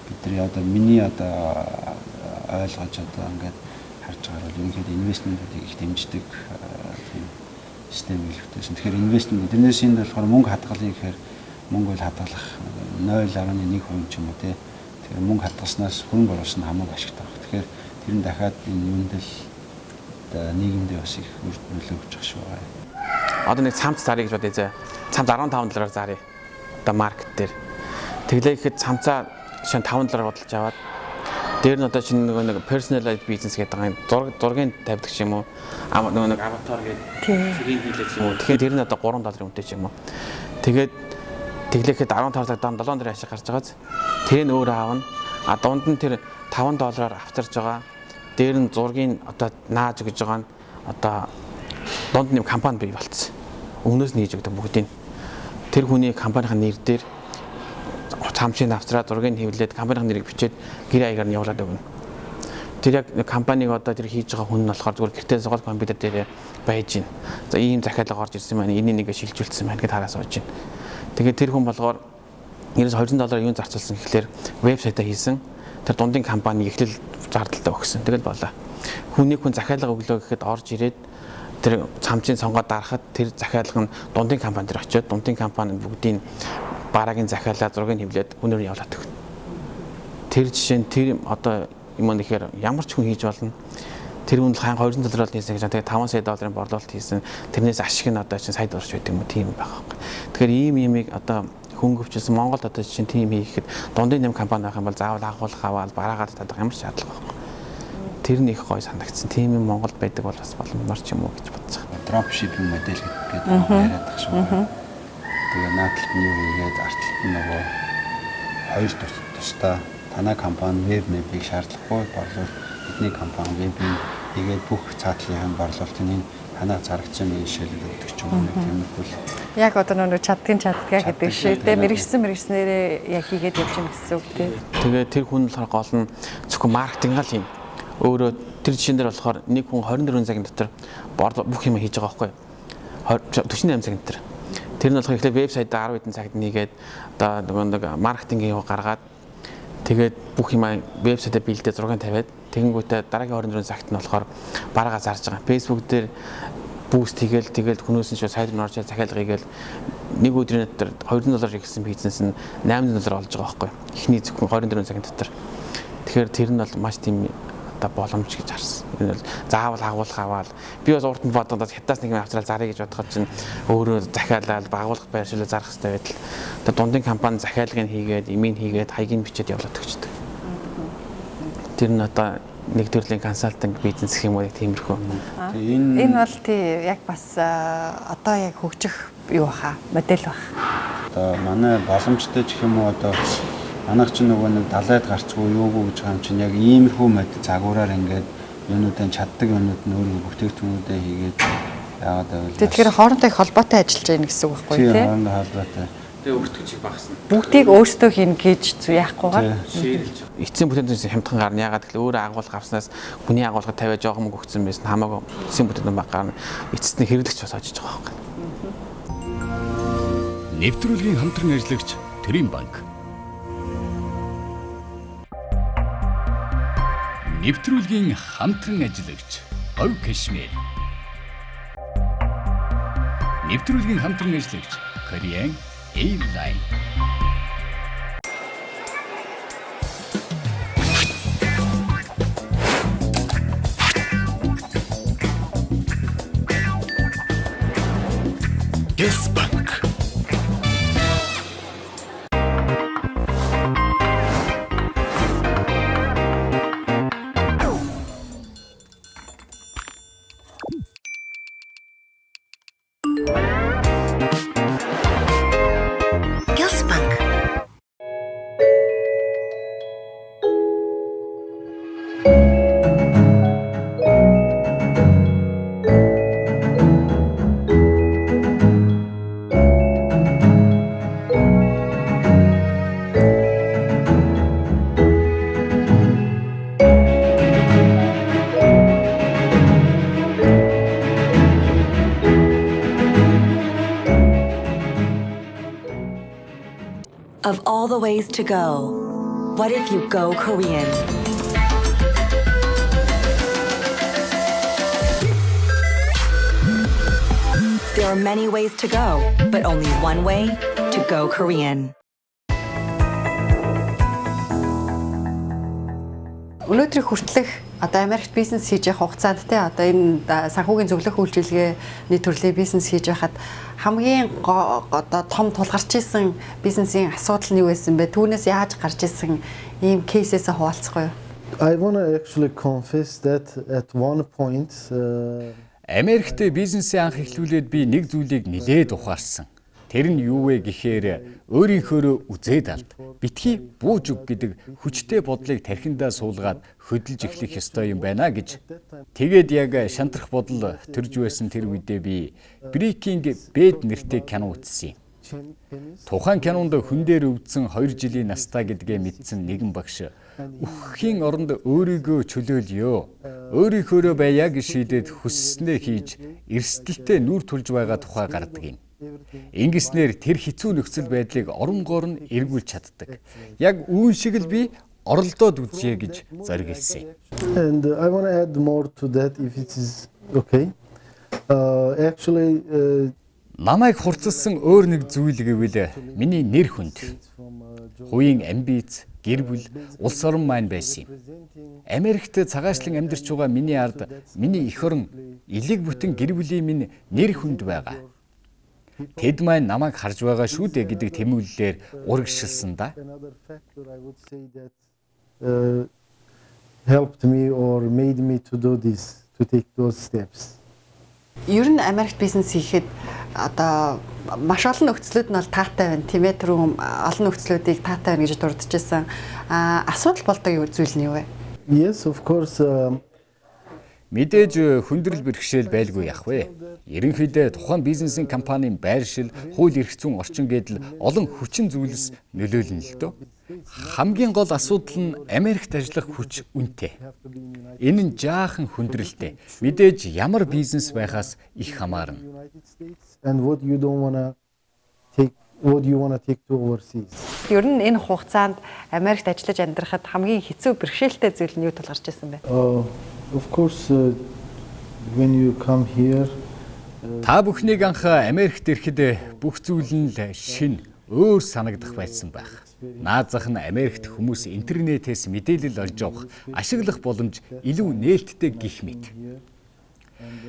Бид нар одоо миний одоо ойлгож одоо ингээд харж байгаа бол ерөнхийдөө инвестментүүдийг их дэмждэг тийм систем хэлхтэйсэн. Тэгэхээр инвестмент эднээс энд болохоор мөнгө хадгалъя гэхээр мөнгө бол хадгалах 0.1% ч юм уу тий. Тэгэхээр мөнгө хадгалснаас хөрөнгө оруулалт нь хамаагүй ашигтай байна. Тэгэхээр тэр нь дахиад энэ юунд л нийгэмдээ бас их үр нөлөө өгч байгаа шүү байгаа. Одоо нэг цамц зарыг гэж бодъё зэ. Цамц $15 зарыг. Одоо маркет дээр. Тэглээ гэхэд цамцаа жишээ нь $5 бодолж аваад Дээр нь одоо чинь нэг personalized business гэдэг зургийн тавьдаг юм уу? Нэг аватар гэдэг тэрийг хийлээ юм уу? Тэгэхээр тэр нь одоо $3 үнэтэй юм уу? Тэгээд тэглэхэд 15 дам $7 ашиг гарч байгааз тэр нь өөр аавна. А дунд нь тэр $5 авчирж байгаа. Дээр нь зургийн одоо нааж гэж байгаа нь одоо дунд нь компани бий болцсон. Өмнөөс нь хийж өгдөг бүгдийг. Тэр хүний компанийн нэр дээр цамцыг авчраад зургийг хэвлээд компанийн нэрийг бичээд гэр аягаар нь явуулаад өгнө. Тэр яг компаниг одоо тэр хийж байгаа хүн нь болохоор зүгээр гэртээ суугаад компьютер дээр байж гин. За ийм захиалга орж ирсэн байна. Энийг нэгэ шилжүүлсэн байна гэдээ хараа сууж гин. Тэгээд тэр хүн болохоор $200 юу зарцуулсан гэхлээр вебсайтаа хийсэн. Тэр дундын компани эхлэл зардалтаа өгсөн. Тэгэл болоо. Хүн захиалга өглөө гэхэд орж ирээд тэр цамцын сонгоод дарахад тэр захиалга нь дундын компани дээр очиод дундын компани бүгдийн бараагийн захиалаа зургийг хэвлээд хүнээр явуулаад өгнө. Тэр жишээ нь тэр одоо юм нэхэр ямар ч хүн хийж болно. Тэр хүн хаан $200 хийсэн гэж тэгээд $5 сая борлуулалт хийсэн. Тэрнээс ашиг нь одоо чинь сая доллар ч байдаг юм уу тийм байгаа байхгүй. Тэгэхээр ийм юмыг одоо хөнгөвчсөн Монголд одоо чинь тийм хийхэд дундын нэм компани байх юм бол заавал агуулах аваад бараагаад татах ямар шаардлага байхгүй. Тэр нь их гой санагдсан. Тийм юм Монголд байдаг бол бас боломжтой ч юм уу гэж бодож байгаа. Dropshipping модель гэдэг яриад байгаа шүү. Тэгээ наадталт нь юу хийгээд артталт нь нөгөө хоёр тусдаа танай компани веб мэбийг шаардлагагүй борлуул бидний компани вебийг хийгээд бүх цаатлын борлуулалтын танай зарагдсан жишээлэл өгдөг ч юм уу тиймэрхүү. Яг одоо нөгөө чаддгаа гэдэг шиг тэ мэрэгснээрээ яг хийгээд явж байгаа гэсэн үг тий. Тэгээ тэр хүн болохоор гол нь зөвхөн маркетинг л юм. Өөрөө тэр жишээн дээр болохоор нэг хүн 24 цагийн дотор бүх юм хийж байгаа байхгүй. 48 цагийн дотор. Тэр нь болохоор эхлээ вебсайтаа 10 хэдэн цагт нэгээд одоо нэг маркетингийн юу гаргаад тэгээд бүх юм вебсайтаа бэлдээ зургийг тавиад тэгэнгүүтээ дараагийн 24 цагт нь болохоор бараагаа зарж байгаа. Facebook дээр буст хийгээл хүнөөс нь сайд руу орж захиалга хийгээл нэг өдрийн дотор $200 ихсэн бизнес нь $8 олж байгаа байхгүй. Эхний зөвхөн 24 цагийн дотор. Тэгэхээр тэр нь бол маш тийм одоо боломж гэж харсан. Энэ бол заавал агуулах аваад би бас урд нь бодоод хятадас нэг юм авчрал зарыг гэж бодоход чинь өөрөө захиалаад байгуулах байршилаа зарах хэрэгтэй байтал. Одоо дундын компани захиалгыг хийгээд, имийг хийгээд, хаягийг бичээд явуулаад өгчдөг. Тэр нь одоо нэг төрлийн консалтинг бизнес гэх юм уу тиймэрхүү. Энэ бол тий яг бас одоо яг хөгжих юу баха модель бах. Одоо манай боломжтой ч юм уу одоо манайх ч нөгөө нэг далайд гарцгүй юугүй гэж хаам чинь яг иймэрхүү мэд загвараар ингээд юунуудын чаддаг юмнууд нь өөрөө бүтээгдэхүүнүүдээ хийгээд яагаад байвал тэгэхээр хоорондоо холбоотой ажиллаж байна гэсэн үг байхгүй тий. Хоорондоо холбоотой. Тэгээ өртгөж багасна. Бүгдийг өөрсдөө хийнэ гэж яахгүйгээр шийдэлж. Эцсийн бүтээний хямдхан гарна. Яагаад гэвэл өөрөө агуулга авснаас хүний агуулга тавиад жоохон мөнгө өгсөн байсан хамаагүй эцсийн бүтээний баг гарна. Эцэст нь хэрэглэгч бас очиж байгаа байхгүй. Нэвтрүүлгийн хамтран ажиллагч Төрийн банк. Нэвтрүүлгийн хамтран ажиллагч Говь Кашмир. Нэвтрүүлгийн хамтран ажиллагч Korean Airline. Bank. Of all the ways to go, what if you go Korean? There are many ways to go, but only one way to go Korean. Өнөөдрийг хүртэлх одоо Америкт бизнес хийж явах хугацаанд те одоо энэ санхүүгийн зөвлөх үйлчилгээний төрлийн бизнес хийж байхад хамгийн одоо том тулгарч исэн бизнесийн асуудал нь юу байсан бэ? Түүнээс яаж гарч исэн ийм кейсээс хуваалцахгүй юу? I want to actually confess that at one point Америкт бизнесээ анх эхлүүлээд би нэг зүйлийг нилээд ухаарсан. Тэр нь юу вэ гэхээр өөрийнхөө үзээд алд битгий бууж өг гэдэг хүчтэй бодлыг тархиндаа суулгаад хөдөлж эхлэх ёстой юм байна гэж. Тэгээд яг шантрах бодол төрж байсан тэр үедээ би Breaking Bad нэртэй кино үзсэн юм. Тухайн кинонд хүн дээр өвдсөн 2 жилийн настай гэдгээ мэдсэн нэгэн багш үхэхийн оронд өөрийгөө чөлөөлё. Өөрийнхөөрөө байяг шийдээд хүсснээ хийж эрсдэлтэй нүүр тулж байгаа тухай гардаг юм. Ингэснээр тэр хэцүү нөхцөл байдлыг оронгоор нь эргүүлж чаддаг. Яг үүн шиг л би оролдоод үзье гэж зориглосон. And I want to add more to that if it is okay. Actually Намайг хурцлсан өөр нэг зүйл гэвэл миний нэр хүнд. Хувийн амбиц, гэр бүл, улс орон маань байсан юм. Америкт цагаачлан амьдарч байгаа миний ард миний эх орон, элэг бүтэн гэр бүлийн минь нэр хүнд байгаа. Тэд маань намайг харж байгаа шүү дээ гэдэг тэмүүллээр урагшилсан да. another factor I would say that helped me or made me to do this, to take those steps. Ер нь Америкт бизнес хийхэд одоо маш олон нөхцлүүд нь бол таатай байна. Тийм ээ, түрүүн олон нөхцлүүдийг таатай байна гэж дурдчихсан. Асуудал болдог зүйл нь юу вэ? Yes, of course. Мэдээж хүндрэл бэрхшээл байлгүй яах вэ? Ерөнхийдөө тухайн бизнесийн компанийн байршил, хууль эрх зүйн орчин гэдэл олон хүчин зүйлс нөлөөлнө л дөө. Хамгийн гол асуудал нь Америкт ажиллах хүч үнэтэй. Энэ нь жаахан хүндрэлтэй. Мэдээж ямар бизнес байхаас их хамаарна. And what you don't want to take, what you want to take to overseas. Ер нь энэ хугацаанд Америкт ажиллаж амьдрахад хамгийн хэцүү бэрхшээлтэй зүйл нь юу тулгарч байсан бэ? Of course, when you come here, Та бүхнийг анх Америкт ирэхэд бүх зүйл нь шин, өөр санагдах байсан байх. Наазах нь Америкт хүмүүс интернетээс мэдээлэл олж авах, ашиглах боломж илүү нээлттэй гэх мэт.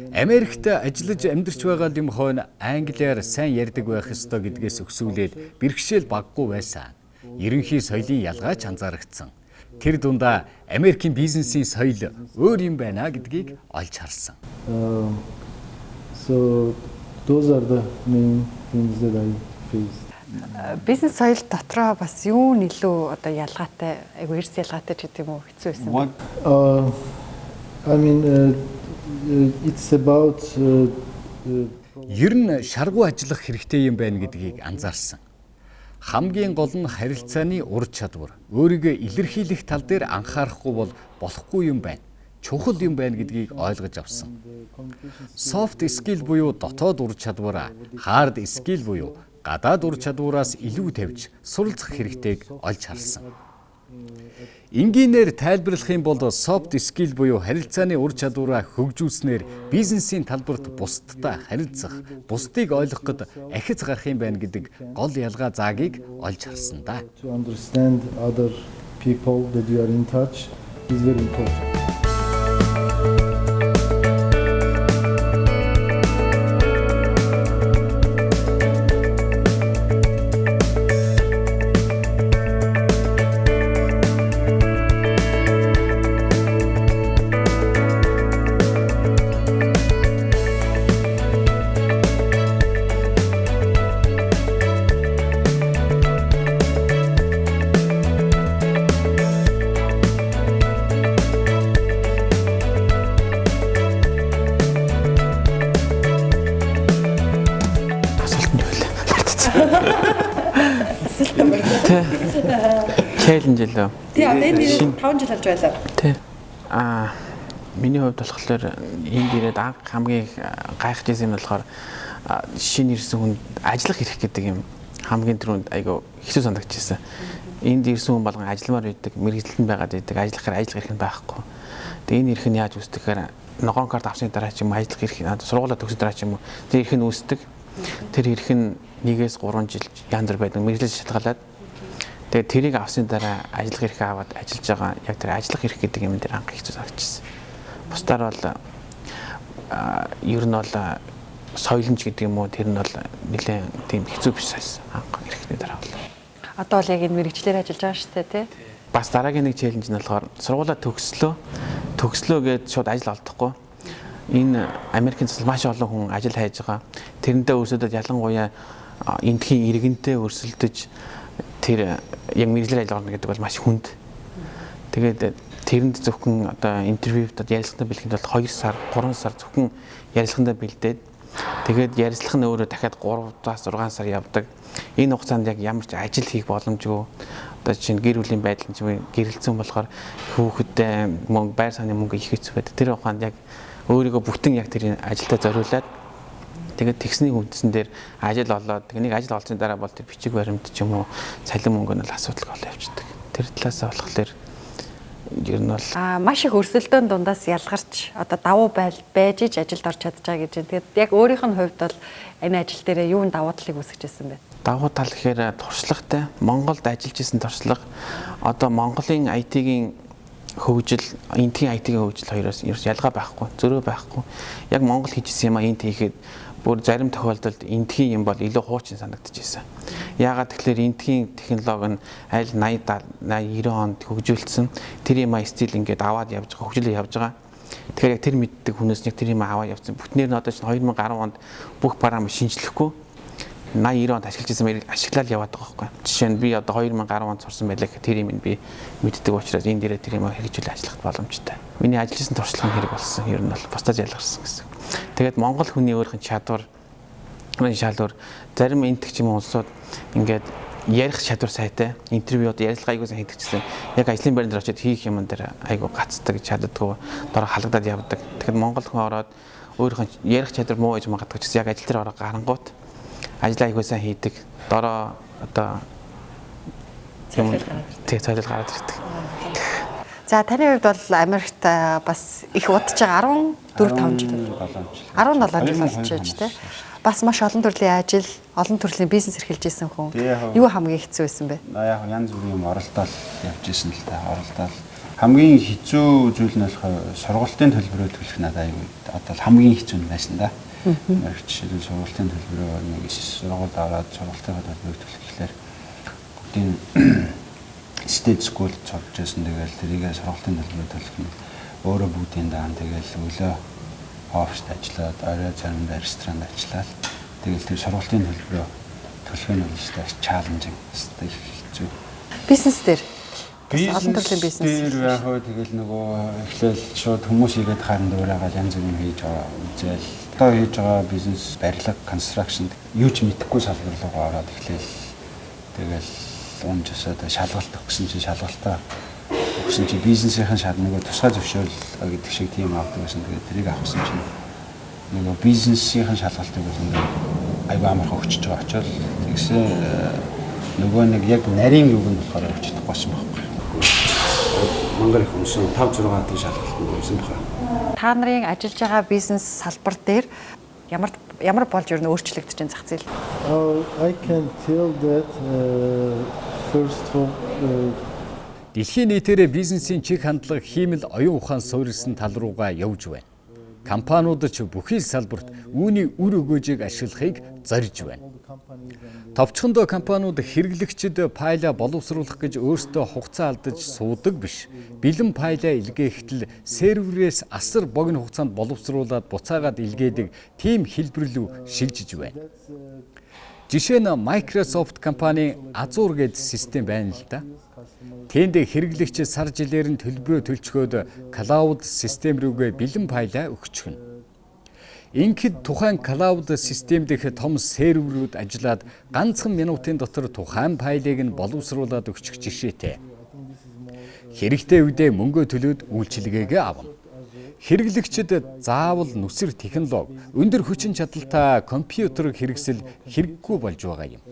Америкт ажиллаж амьдарч байгаа юм хойно англиар сайн ярьдаг байх ёстой гэдгээс өксүүлээд бэрхшээл баггүй байсан. Ерөнхий соёлын ялгаач анзаарэгдсэн. Тэр дундаа Америкийн бизнесийн соёл өөр юм байна гэдгийг олж харсан. so those are the main things that I faced. Бизнес соёл дотроо бас юу нэлээд одоо ялгаатай, айгу эрс ялгаатай ч гэдэг юм уу хэцүү байсан бэ? I mean, it's about Ер нь шаргуу ажиллах хэрэгтэй юм байна гэдгийг анзаарсан. Хамгийн гол нь харилцааны ур чадвар. Өөрийгөө илэрхийлэх тал дээр анхаарахгүй бол болохгүй юм байна. Чухал юм байна гэдгийг ойлгож авсан. Soft skill буюу дотоод ур чадвараа, hard skill буюу гадаад ур чадвараас илүү тавьж суралцах хэрэгтэйг олж харсан. Энгийнээр тайлбарлах юм бол soft skill буюу харилцааны ур чадвараа хөгжүүлснээр бизнесийн талбарт бусдтай харилцах, бусдыг ойлгоход ахиц гарах юм байна гэдэг гол ялгаа заагийг олж харсан да. to understand other people that you are in touch is very important. Challenge лөө. Тий, одоо энэ 5 жил болж байлаа. Тий. Миний хувьд болохоор энд ирээд хамгийн гайхаж байсан юм болохоор шинэ ирсэн хүн ажиллах эрх гэдэг юм хамгийн түрүүнд айгаа хэцүү санагдчихсан. Энд ирсэн хүн болгон ажилламаар байдаг, мэргэжилтэнд байгаад байдаг, ажиллахаар ажиллах эрх нь байхгүй. Тэгээ энэ эрх нь яаж үүсдэг гэхээр ногоон карт авсны дараа ч юм ажиллах эрх, сургуулаа төгсөж дараа ч юм уу тэр эрх нь үүсдэг. Тэр эрх нь 1-3 жил яндар байдаг, мэргэжилж шалтгаалаад тэгээ тэрийг авсны дараа ажиллах эрхээ аваад ажиллаж байгаа яг тэр ажиллах эрх гэдэг юм дээр анх хэцүү санагдчихсан. Бусдаар бол ер нь бол соёломж гэдэг юм уу тэр нь бол нэлээд тийм хэцүү биш байсан анх эрхний дараа бол. Одоо бол яг энэ мэргэжлэр ажиллаж байгаа шүү дээ, тий? бас дараагийн нэг челленж нь болохоор сургуулаа төгслөө гээд шууд ажил олдохгүй. Энэ Америкт маш олон хүн ажил хайж байгаа. Тэрэндээ өрсөлдөд ялангуяа эндхийн иргэнтэй өрсөлдөж тэр яг мэргэжлэр ажил олно гэдэг бол маш хүнд. Тэгээд тэрэнд зөвхөн одоо интервьюд ярилцлаганд бэлгэхэд бол 2 сар, 3 сар зөвхөн ярилцлаганд бэлдээд тэгээд ярилцлага нь өөрөө дахиад 3-6 сар явдаг. Энэ хугацаанд яг ямар ч ажил хийх боломжгүй. Одоо чинь гэр бүлийн байдал нь гэрэлцэн болохоор хүүхэдтэй мөнгө байр сууны мөнгө их хэцүү байдаг. Тэр ухаанд яг өөрийгөө бүтэн яг тэр ажилдаа зориулаад тэгээд тэгсний хүндсэн дээр ажил олоод нэг ажил олсны дараа бол тэр бичиг баримт ч юм уу цалин мөнгө нь л асуудал болоо явчихдаг. Тэр талаас болохоор ер нь бол маш их өрсөлдөөн дундаас ялгарч одоо давуу байж иж ажилд орж чадж байгаа гэж. Тэгээд яг өөрийнх нь хувьд бол энэ ажил дээр юунд давуу талыг үүсгэж байсан бэ? Давуу тал гэхээр туршлагатай. Монголд ажиллаж исэн туршлага одоо Монголын IT-ийн хөгжил, эндхийн IT-ийн хөгжил хоёроос ерөөс ялгаа байхгүй, зөрөө байхгүй. Яг Монгол хийжсэн юм а энд хийхэд бүр зарим тохиолдолд эндхийн юм бол илүү хуучин санагдчихсэн. Яагаад тэгэхээр эндхийн технологи нь аль 80 90 онд хөгжүүлсэн. Тэр юм а стил ингээд аваад явж байгаа, хөгжлөө явж байгаа. Тэгэхээр яг тэр мэддэг хүнээс нэг тэр юм аваад явсан. Бүтнээр нь одоо 2010 онд бүх бараам шинжлэхгүй 80-90 онд ашиглаж байсан ашиглал яваад байгаа байхгүй. Жишээ нь би одоо 2010 онд сурсан байлаа гэхэд тэр юм би мэддэг учраас энэ дээрээ тэр юм хэрэгжүүлж ажиллах боломжтой. Миний ажилласан туршлага нь хэрэг болсон. Ер нь бол бусдад ялгарсан гэсэн. Тэгээд Монгол хүний өөрийнх нь чадвар зарим энтэг ч юм улсууд ингээд ярих чадвар сайтай, интервьюуд ярилцлага айгуу сайн хийдэгчсэн. Яг ажлын байранд очиод хийх юм дээр айгуу гацдаг, чаддаггүй, дор халагдаад явдаг. Тэгэхээр Монгол хүн ороод өөрийнх нь ярих чадвар муу гэж магадгүй ч яг ажил дээр ороо гарангуут ажил айгуу сайн хийдэг. Дороо одоо цайлал гараад ирдэг. За таны хувьд бол Америкт бас их удаж байгаа 14-5 жил. 17 жил болж байна тий. Бас маш олон төрлийн ажил, олон төрлийн бизнес эрхэлж исэн хүн. Юу хамгийн хэцүү байсан бэ? Яг янз бүрийн юм оролдол явж исэн л та оролдол. Хамгийн хэцүү зүйл нь болохоор сургалтын төлбөрөө төлөх надад аюу одоо хамгийн хэцүү нь байсан да. Америкт жишээлбэл сургалтын төлбөрөө нэг сургууль аваад сургалтын төлбөрөө төлөх гэхлээр бүгдийн state school сурч байсан. Тэгэл тэрийг сургалтын төлбөрөө төлөх нь өөрөө бүгдийн даан тэгэл өглөө оффист ажиллаад орой заримдаа ресторанд ажиллаад тэгэл тэр сургалтын төлбөрөө төлөх нь өстой чаленжинг өстой их хэцүү. Бизнес дээр олон төрлийн бизнес яг хөө тэгэл нөгөө эхлээл шууд хүмүүс игээд харан дуурайгаад янз бүрийн хийж байгаа үзэл одоо хийж байгаа бизнес барилга констракшн юу ч мэдэхгүй салбар руу ороод эхлээл тэгэл унжсаад шалгалт өгсөн чинь шалгалтаа өгсөн чинь бизнесийн нөгөө тусгай зөвшөөрөл гэдэг шиг тийм авдаг гэсэн. Тэгээд тэрийг авсан чинь нөгөө бизнесийн шалгалтыг бол аюу амархан өгчөж байгаа очоод тэгсэн нөгөө нэг яг нарийн үг нь болохоор өгчдөг болсон байхгүй. Монгол их хүмүүс 5-6 дэх шалгалт нь өгсөн байна. Та нарын ажиллаж байгаа бизнес салбар дээр ямар болж ер нь өөрчлөгдөж байгаа зах зээл? I can tell that first of Дэлхийн нийтээрээ бизнесийн чиг хандлага хиймэл оюун ухаан суурилсан тал руугаа явж байна. Компаниуд ч бүхий салбарт үүний үр өгөөжийг ашиглахыг зорьж байна. Товчхондоо компаниуд хэрэглэгчид файлаа боловсруулах гэж өөрсдөө хугацаа алдаж суудаг биш. Бэлэн файлаа илгээхдээ серверээс асар богино хугацаанд боловсруулад буцаагаад илгээдэг тийм хэлбэр рүү шилжиж байна. Жишээ нь Microsoft компани Azure гэдэг систем байна л да. Тэнд хэрэглэгч сар жилээр нь төлбөрөө төлчгөөд клауд систем рүүгээ бэлэн файлаа өгчихнө. Ингээд тухайн клауд систем дэх том серверүүд ажиллаад ганцхан минутын дотор тухайн файлыг нь боловсруулад өгчих жишээтэй. Хэрэгтэй үедээ мөнгө төлөөд үйлчилгээгээ авна. Хэрэглэгчид заавал нүсэр технологи, өндөр хүчин чадалтай компьютер хэрэгсэл хэрэггүй болж байгаа юм.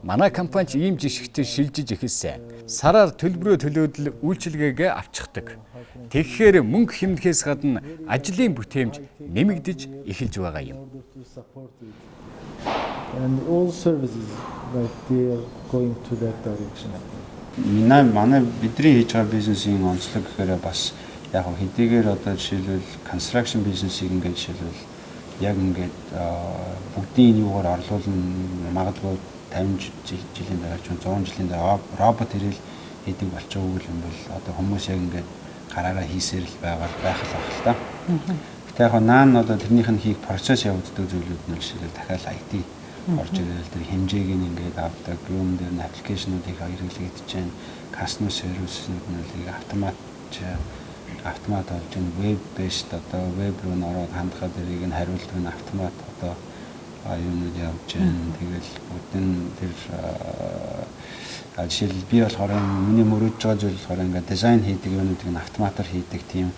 Манай компани ч ийм жишгт шилжиж эхэлсэн. Сараар төлбөрөө төлөөд л үйлчилгээгээ авчихдаг. Тэгэхээр мөнгө хэмнэхээс гадна ажлын бүтээмж нэмэгдэж эхэлж байгаа юм. and all services like they are going to that direction. Манай бидний хийж байгаа бизнесийн онцлог гэхээр бас яг хэдийгээр одоо жишээлбэл construction бизнесийг ингээд жишээлбэл яг ингээд бүгдийн юугаар орлуулна магадгүй 50 жилийн дараа ч 100 жилийн дараа робот ирэл хийдэг болчихгүй юм бол одоо хүмүүс яг ингээд гараараа хийсээр л байх л байх л та. Гэтэ яг наан нь одоо тэрнийх нь хийх процесс явагддаг зүйлүүд нь жишээлбэл дахиад IT орж ирэл тэр хэмжээг нь ингээд авдаг, юм дээр нь аппликейшнуудыг хэрэглэгдэж чинь, customer service-үүд нь автомат болж энэ веб based одоо веб руу н ороод хандхад тэрийг нь хариулт нь автомат одоо юунууд явж байна. Тэгэл бүгдэн тэр жишээл би болохоор миний мөрөж байгаа зүйл болохоор ингээд дизайн хийдэг юмнуудыг нь автоматар хийдэг тийм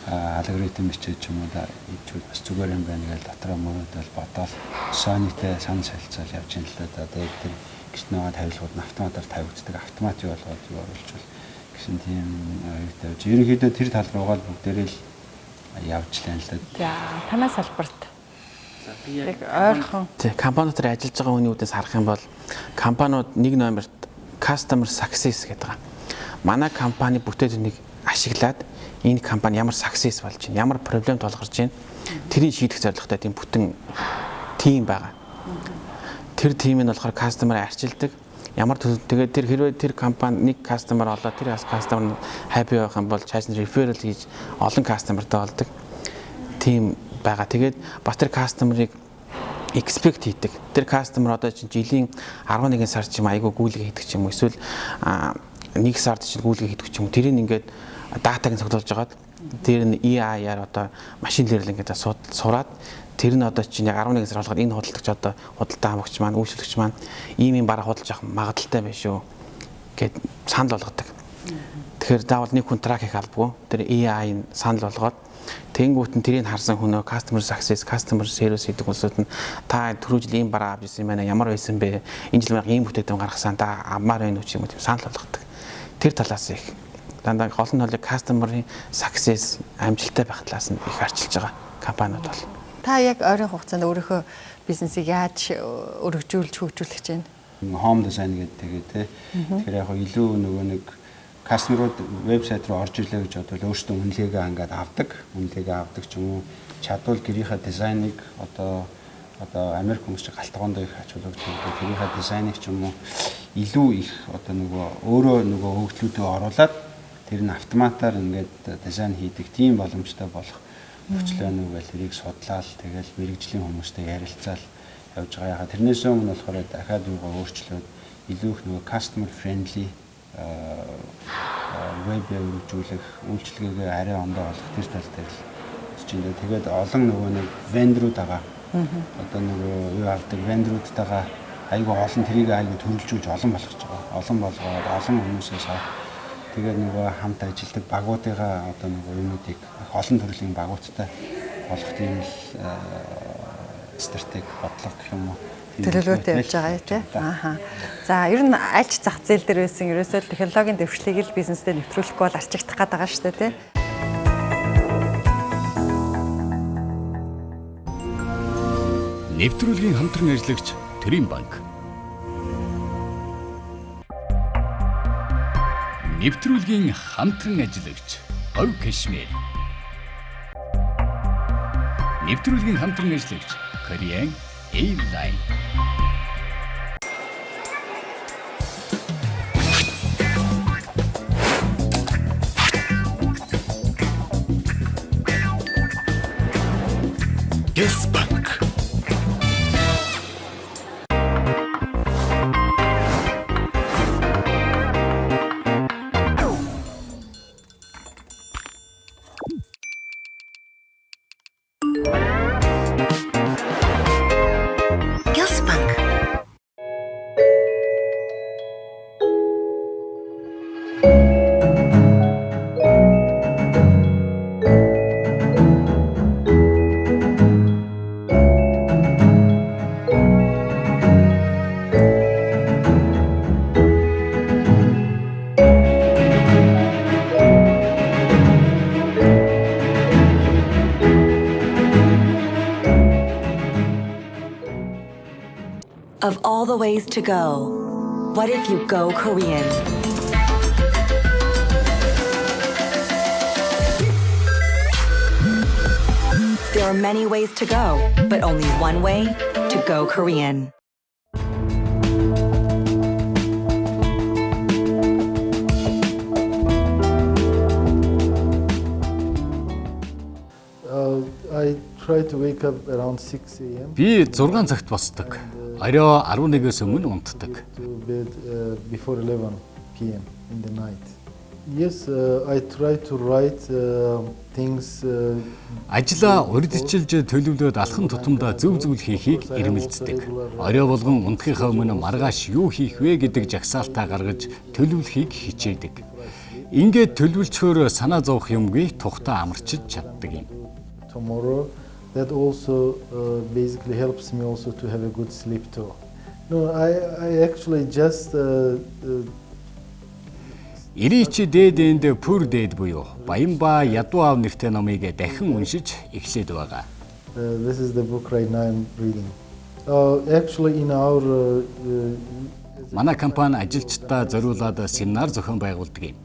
алгоритм бичиж юм уу да ичүүд бас зүгээр юм байна гэж дотроо мөрөдөл бодоол Sony-тэй санал солилцоол явж ин л да. Тэгээд тэр гэртнээ тавилгууд нь автоматар тавигддаг. Автомат юу болгоод юу оруулж гэсэн тийм тавьж. Ерөнхийдөө тэр тал руугаа бүгдээрээ л явж лээ л да. За танаас салбарт яг ойрхон компаниуд ажиллаж байгаа хүний үдээс харах юм бол компаниуд нэг номерт customer success гэдэг байгаа. Манай компани бүтээднийг ашиглаад энэ компани ямар success болж байна, ямар проблем тулгарч байна, тэрийг шийдэх зорилготой тийм бүтэн тим байгаа. Тэр тим нь болохоор customer-ыг арчилдаг. Ямар тэгээд тэр хэрвээ тэр компани нэг customer олоод тэр customer happy байх юм бол цааш нь referral хийж олон customer-тай болдог. Тим байгаа. Тэгээд бас тэр customer-ыг expect хийдэг. Тэр customer одоо чинь жилийн 11 сар ч юм айгүй гүйлгээ хийдэг ч юм уу эсвэл 1 сард чинь гүйлгээ хийдэг ч юм уу. Тэрийг ингээд датаг нь цогцолж агаад тэр нь AI-аар одоо машин learning ингээд сураад тэр нь одоо чинь яг 11 сар болгоод энэ худалдагч одоо худалдаа авагч маань үйлчлэгч маань ийм бараа худалдаж авах магадaltaй байна шүү гэд санал болгодог. Тэгэхээр заавал нэг хүн трак хийх албагүй. Тэр AI-ын санал болгоод тэнгуут нь тэрийг харсан хүн customer success, customer service гэдэг улсууд нь та түрүү жил ийм бараа авч ирсэн юм байна. Ямар байсан бэ? Энэ жил ийм бүтээгдэхүүн гаргасан та авмаар байна уу ч юм уу тийм санал болгодог. Тэр талаас их дандаа гол нь бол customer-ийн success амжилттай байх талаас нь их арчилж байгаа компаниуд бол. Та яг ойрын хугацаанд өөрийнхөө бизнесийг яаж өргөжүүлж хөгжүүлэх гэж байна? Home design гэдэг те. Тэгэхээр яг илүү нөгөө нэг customer-ууд вебсайт руу орж ирлээ гэж бодвол өөрсдөө үнэлгээгээ хангаад авдаг. Үнэлгээгээ авдаг ч юм уу чадвал гэрийнхээ дизайныг одоо Америк хүмүүс галтгоондоо их ачуулж байгаа. Тэрийнхээ дизайныг ч юм уу илүү их одоо нөгөө өөрөө нөгөө хөгжлүүдөө оруулаад тэр нь автоматар ингээд дизайн хийдэг тийм боломжтой болох нөхцөл байна уу гэж тэрийг судлаад тэгэл мэрэгжлийн хүмүүстэй ярилцаал явж байгаа. Ягаад тэрнээс өмнө болохоор дахиад юугаа өөрчлөөд илүү их нөгөө customer friendly веб өргөжүүлэх үйлчилгээгээ арай ондоо болох тэр тал дээр л чинь тэгээд олон нөгөө нэг вендорууд байгаа. Одоо нөгөө юу авдаг вендоруудтайгаа айгүй олон тэрийг айгүй төрөлжүүлж олон болгож байгаа. Олон болгоод олон хүмүүсээс тэгээд нөгөө хамт ажилладаг багуудыгаа одоо нөгөө юмнуудыг олон төрлийн багуудтай болгох тийм л стратеги бодлого гэх юм уу төлөвлөлтөд явж байгаа тийм. Ааха. За ер нь аль ч зах зээл дээр байсан ерөөсөө технологийн дэвшлийг л бизнестэй нэвтрүүлэхгүй бол арчигдах гээд байгаа шүү дээ тийм. Нэвтрүүлгийн хамтран ажиллагч Төрийн банк. Нэвтрүүлгийн хамтран ажиллагч Говь Кашмир. Нэвтрүүлгийн хамтран ажиллагч Korean Airline. Yes Bank. Of all the ways to go, what if you go Korean? There are many ways to go, but only one way to go Korean. try to wake up around 6 a.m. Би 6 цагт босдог. Орой 11-өөс өмнө унтдаг. to bed before 11 p.m. in the night. Yes, I try to write things. Ажлаа урьдчилж төлөвлөөд алхан тутамдаа зөв зүйл хийхийг эрмэлздэг. Орой болгон унтахынхаа өмнө маргааш юу хийх вэ гэдэг жагсаалтаа гаргаж төлөвлөхийг хичээдэг. Ингээд төлөвлөчхөөр санаа зовох юмгүй тухтаа амарчиж чаддаг юм. Tomorrow, that also basically helps me also to have a good sleep too. No, I actually just. Ирээч дээдэнд пүр дээд буюу Баянба ядуу аав нэртэй номыг дахин уншиж эхлээд байгаа. This is the book right now I'm reading. Actually, in our. Манай компани ажилчдаа зориулаад семинар зохион байгуулдаг юм.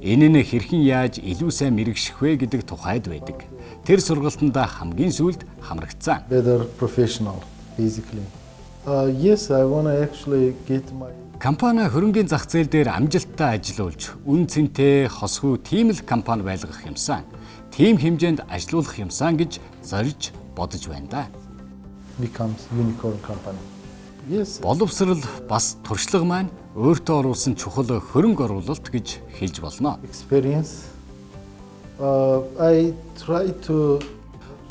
Энэ нь хэрхэн яаж илүү сайн мэрэгших вэ гэдэг тухайд байдаг. Тэр сургалтанд хамгийн сүүлд хамрагдсан. Better professional, basically. Yes, I want to actually get my. Компани хөрөнгийн зах зээл дээр амжилттай ажиллуулж, үн цэнтэй хосгүй тийм л компани байлгах юмсан. Тийм хэмжээнд ажиллах юмсан гэж зорьж бодож байна да. Becomes unicorn company. Yes. Боловсрал бас туршлага маань өөртөө оруулсан чухал хөрөнгө оруулалт гэж хэлж болно. Experience. I try to.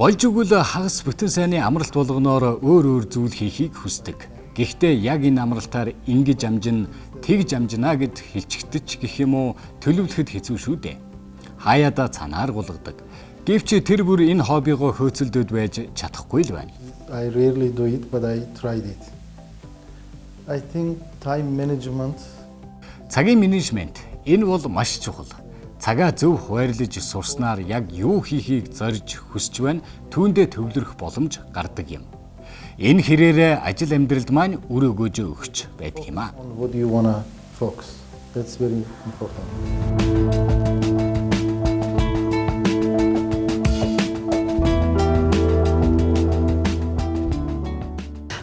Болж өгвөл хагас бүтэн сайнны амралт болгоноор өөр зүйл хийхийг хүсдэг. Гэхдээ яг энэ амралтаар ингэж амжин, тэгж амжина гэд хэлчихдэж гэх юм уу төлөвлөхөд хэцүү шүү дээ. Хаяада цанаар гулгадаг. Гэвч тэр бүр энэ хоббигоо хөөцөлдөд байж чадахгүй л байна. I rarely do it, but I tried it. I think time management. Цагийн менежмент энэ бол маш чухал. Цагаа зөв хуваарлаж сурснаар яг юу хийхийг зорьж хүсч байна, түүндээ төвлөрөх боломж гардаг юм. Энэ хэрээрээ ажил амьдралд маань үр өгөөж өгч байдаг юм аа. What do you want to focus? That's very important.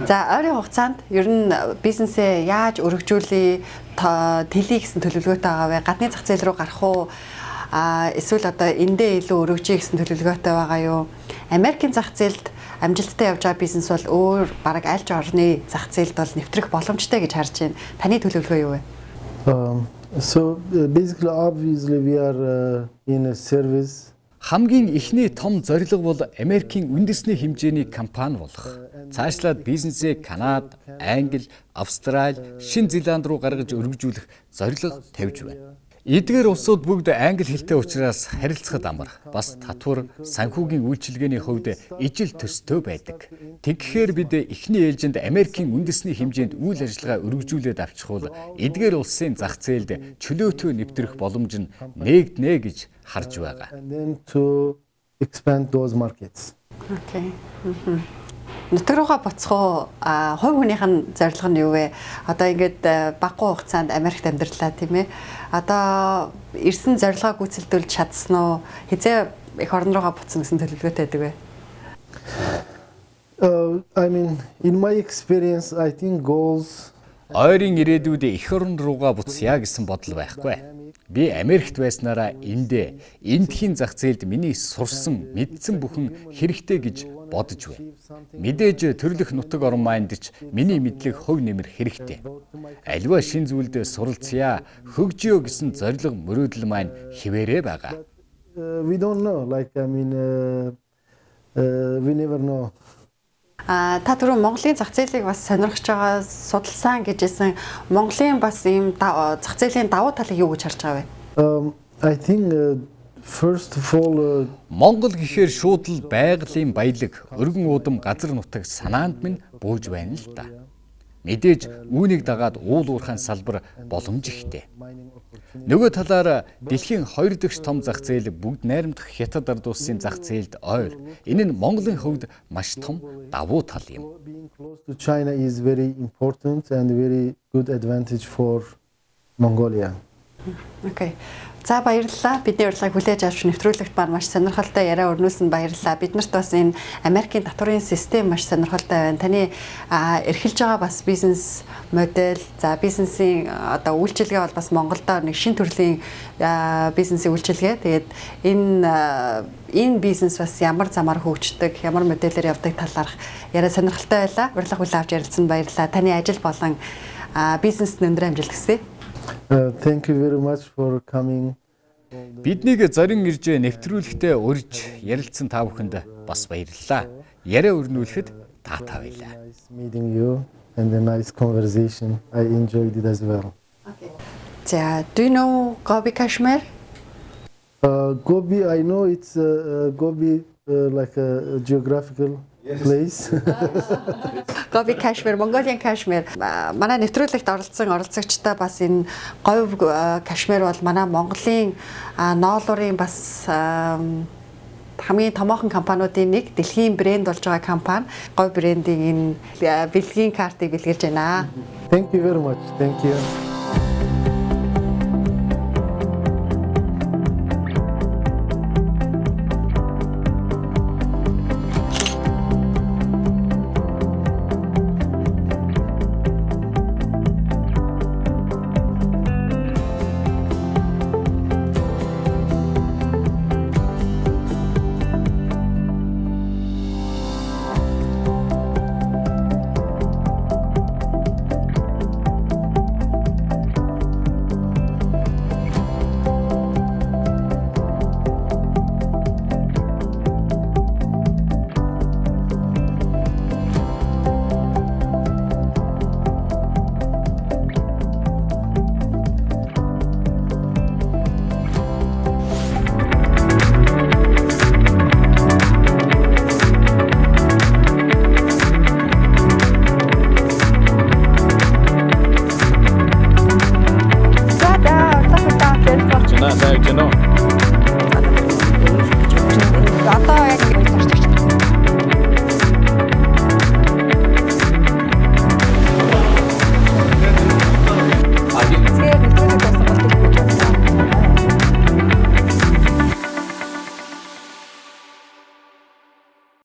За ойрын хугацаанд ер нь бизнесээ яаж өргөжүүлээ, тэлье гэсэн төлөвлөгөөтэй байгаа вэ? Гадны зах зээл рүү гарах уу? Эсвэл одоо эндээ илүү өргөжье гэсэн төлөвлөгөөтэй байгаа юу? Америкийн зах зээлд амжилттай явж байгаа бизнес бол өөр бараг аль ч орны зах зээлд бол нэвтрэх боломжтой гэж харж байна. Таны төлөвлөгөө юу вэ? So basically, obviously, we are in a service. Хамгийн ихний том зорилго бол Америкийн үндэсний хэмжээний компани болох. Цаашлаад бизнесээ Канада, Англи, Австрали, Шинэ Зеланд руу гаргаж өргөжүүлэх зорилго тавьж байна. Эдгээр улсууд бүгд англи хэлтэй учраас харилцахад амар, бас татвар, санхүүгийн үйлчилгээний хувьд ижил төстэй байдаг. Тэгэхээр бид эхний ээлжинд Америкийн үндэсний хэмжээнд үйл ажиллагаа өргөжүүлээд авчихвал эдгээр улсын зах зээлд чөлөөтөө нэвтрэх боломж нь нээгднэ гэж харж байгаа. And then to expand those markets. Окей. Нутаг руугаа буцах уу? Хувь хүнийх нь зорилго нь юу вэ? Одоо ингээд багагүй хугацаанд Америкт амьдралаа тийм ээ. Одоо ирсэн зорилгоо гүйцэлдүүлж чадсан уу? Хизээ эх орн руугаа буцна гэсэн төлөвлөгөөтэй байдаг вэ? I mean, in my experience, I think goals. Ойрын ирээдүйд эх орн руугаа буцъя гэсэн бодол байхгүй. Би Америкт байснараа эндхийн зах зээлд миний сурсан, мэдсэн бүхэн хэрэгтэй гэж бодож байна. Мэдээж төрлөх нутаг орн майнд ч миний мэдлэг хөв нэмэр хэрэгтэй. Аливаа шин зүйлд суралцъя, хөгжиё гэсэн зорилго мөрөөдөл маань хിവэрэ байгаа. We don't know. Like I mean, we never know. Та түрүү Монголын зах зээлийг бас сонирхож байгаа судалсан гэжсэн. Монголын бас ийм зах зээлийн давуу талыг юу гэж харж байгаа вэ? I think first of all Монгол гэхээр шууд л байгалийн баялаг, өргөн уудам газар нутаг санаанд минь бууж байна л да. Мэдээж үүнийг дагаад уул уурхайн салбар боломж ихтэй. Нөгөө талаар дэлхийн 2 дахь том зах зээл бүгд найрамдах Хятад ард улсын зах зээлд ойр. Энэ нь Монголын хувьд маш том давуу тал юм. being close to China is very important and very good advantage for Mongolia. Окей. За баярлалаа. Бидний урилгыг хүлээж авч нэвтрүүлэгт маань маш сонирхолтой яриа өрнүүлсэн баярлалаа. Биднэрт бас энэ Америкийн татварын систем маш сонирхолтой байна. Таны эрхэлж байгаа бас бизнес модель, за бизнесийн одоо үйлчилгээ бол бас Монголдо нэг шин төрлийн бизнесийн үйлчилгээ. Тэгээд энэ бизнес бас ямар замаар хөгждөг, ямар модельээр явдаг талаарх яриа сонирхолтой байлаа. Урилга хүлээж авч ярилцсан баярлалаа. Таны ажил болон бизнест өндөр амжилт хүсье. Thank you very much for coming. Биднийг зорин ирж нэвтрүүлэгтээ урьж ярилцсан та бүхэнд бас баярлалаа. Яриа өрнүүлэхэд таатай байлаа. Nice meeting you and a nice conversation. I enjoyed it as well. За, do you know Gobi Kashmir? Gobi, I know it's Gobi like a geographical place. Gobi Kashmir, Mongolian Kashmir. Манай нэвтрүүлэгт оролцсон оролцогчдаа бас энэ говь Кашмир бол манай Монголын ноолуурын бас хамгийн томоохон компаниудын нэг, дэлхийн брэнд болж байгаа компани. Говь брендийн энэ бэлгийн картыг бэлгэлж байна. Thank you very much. Thank you.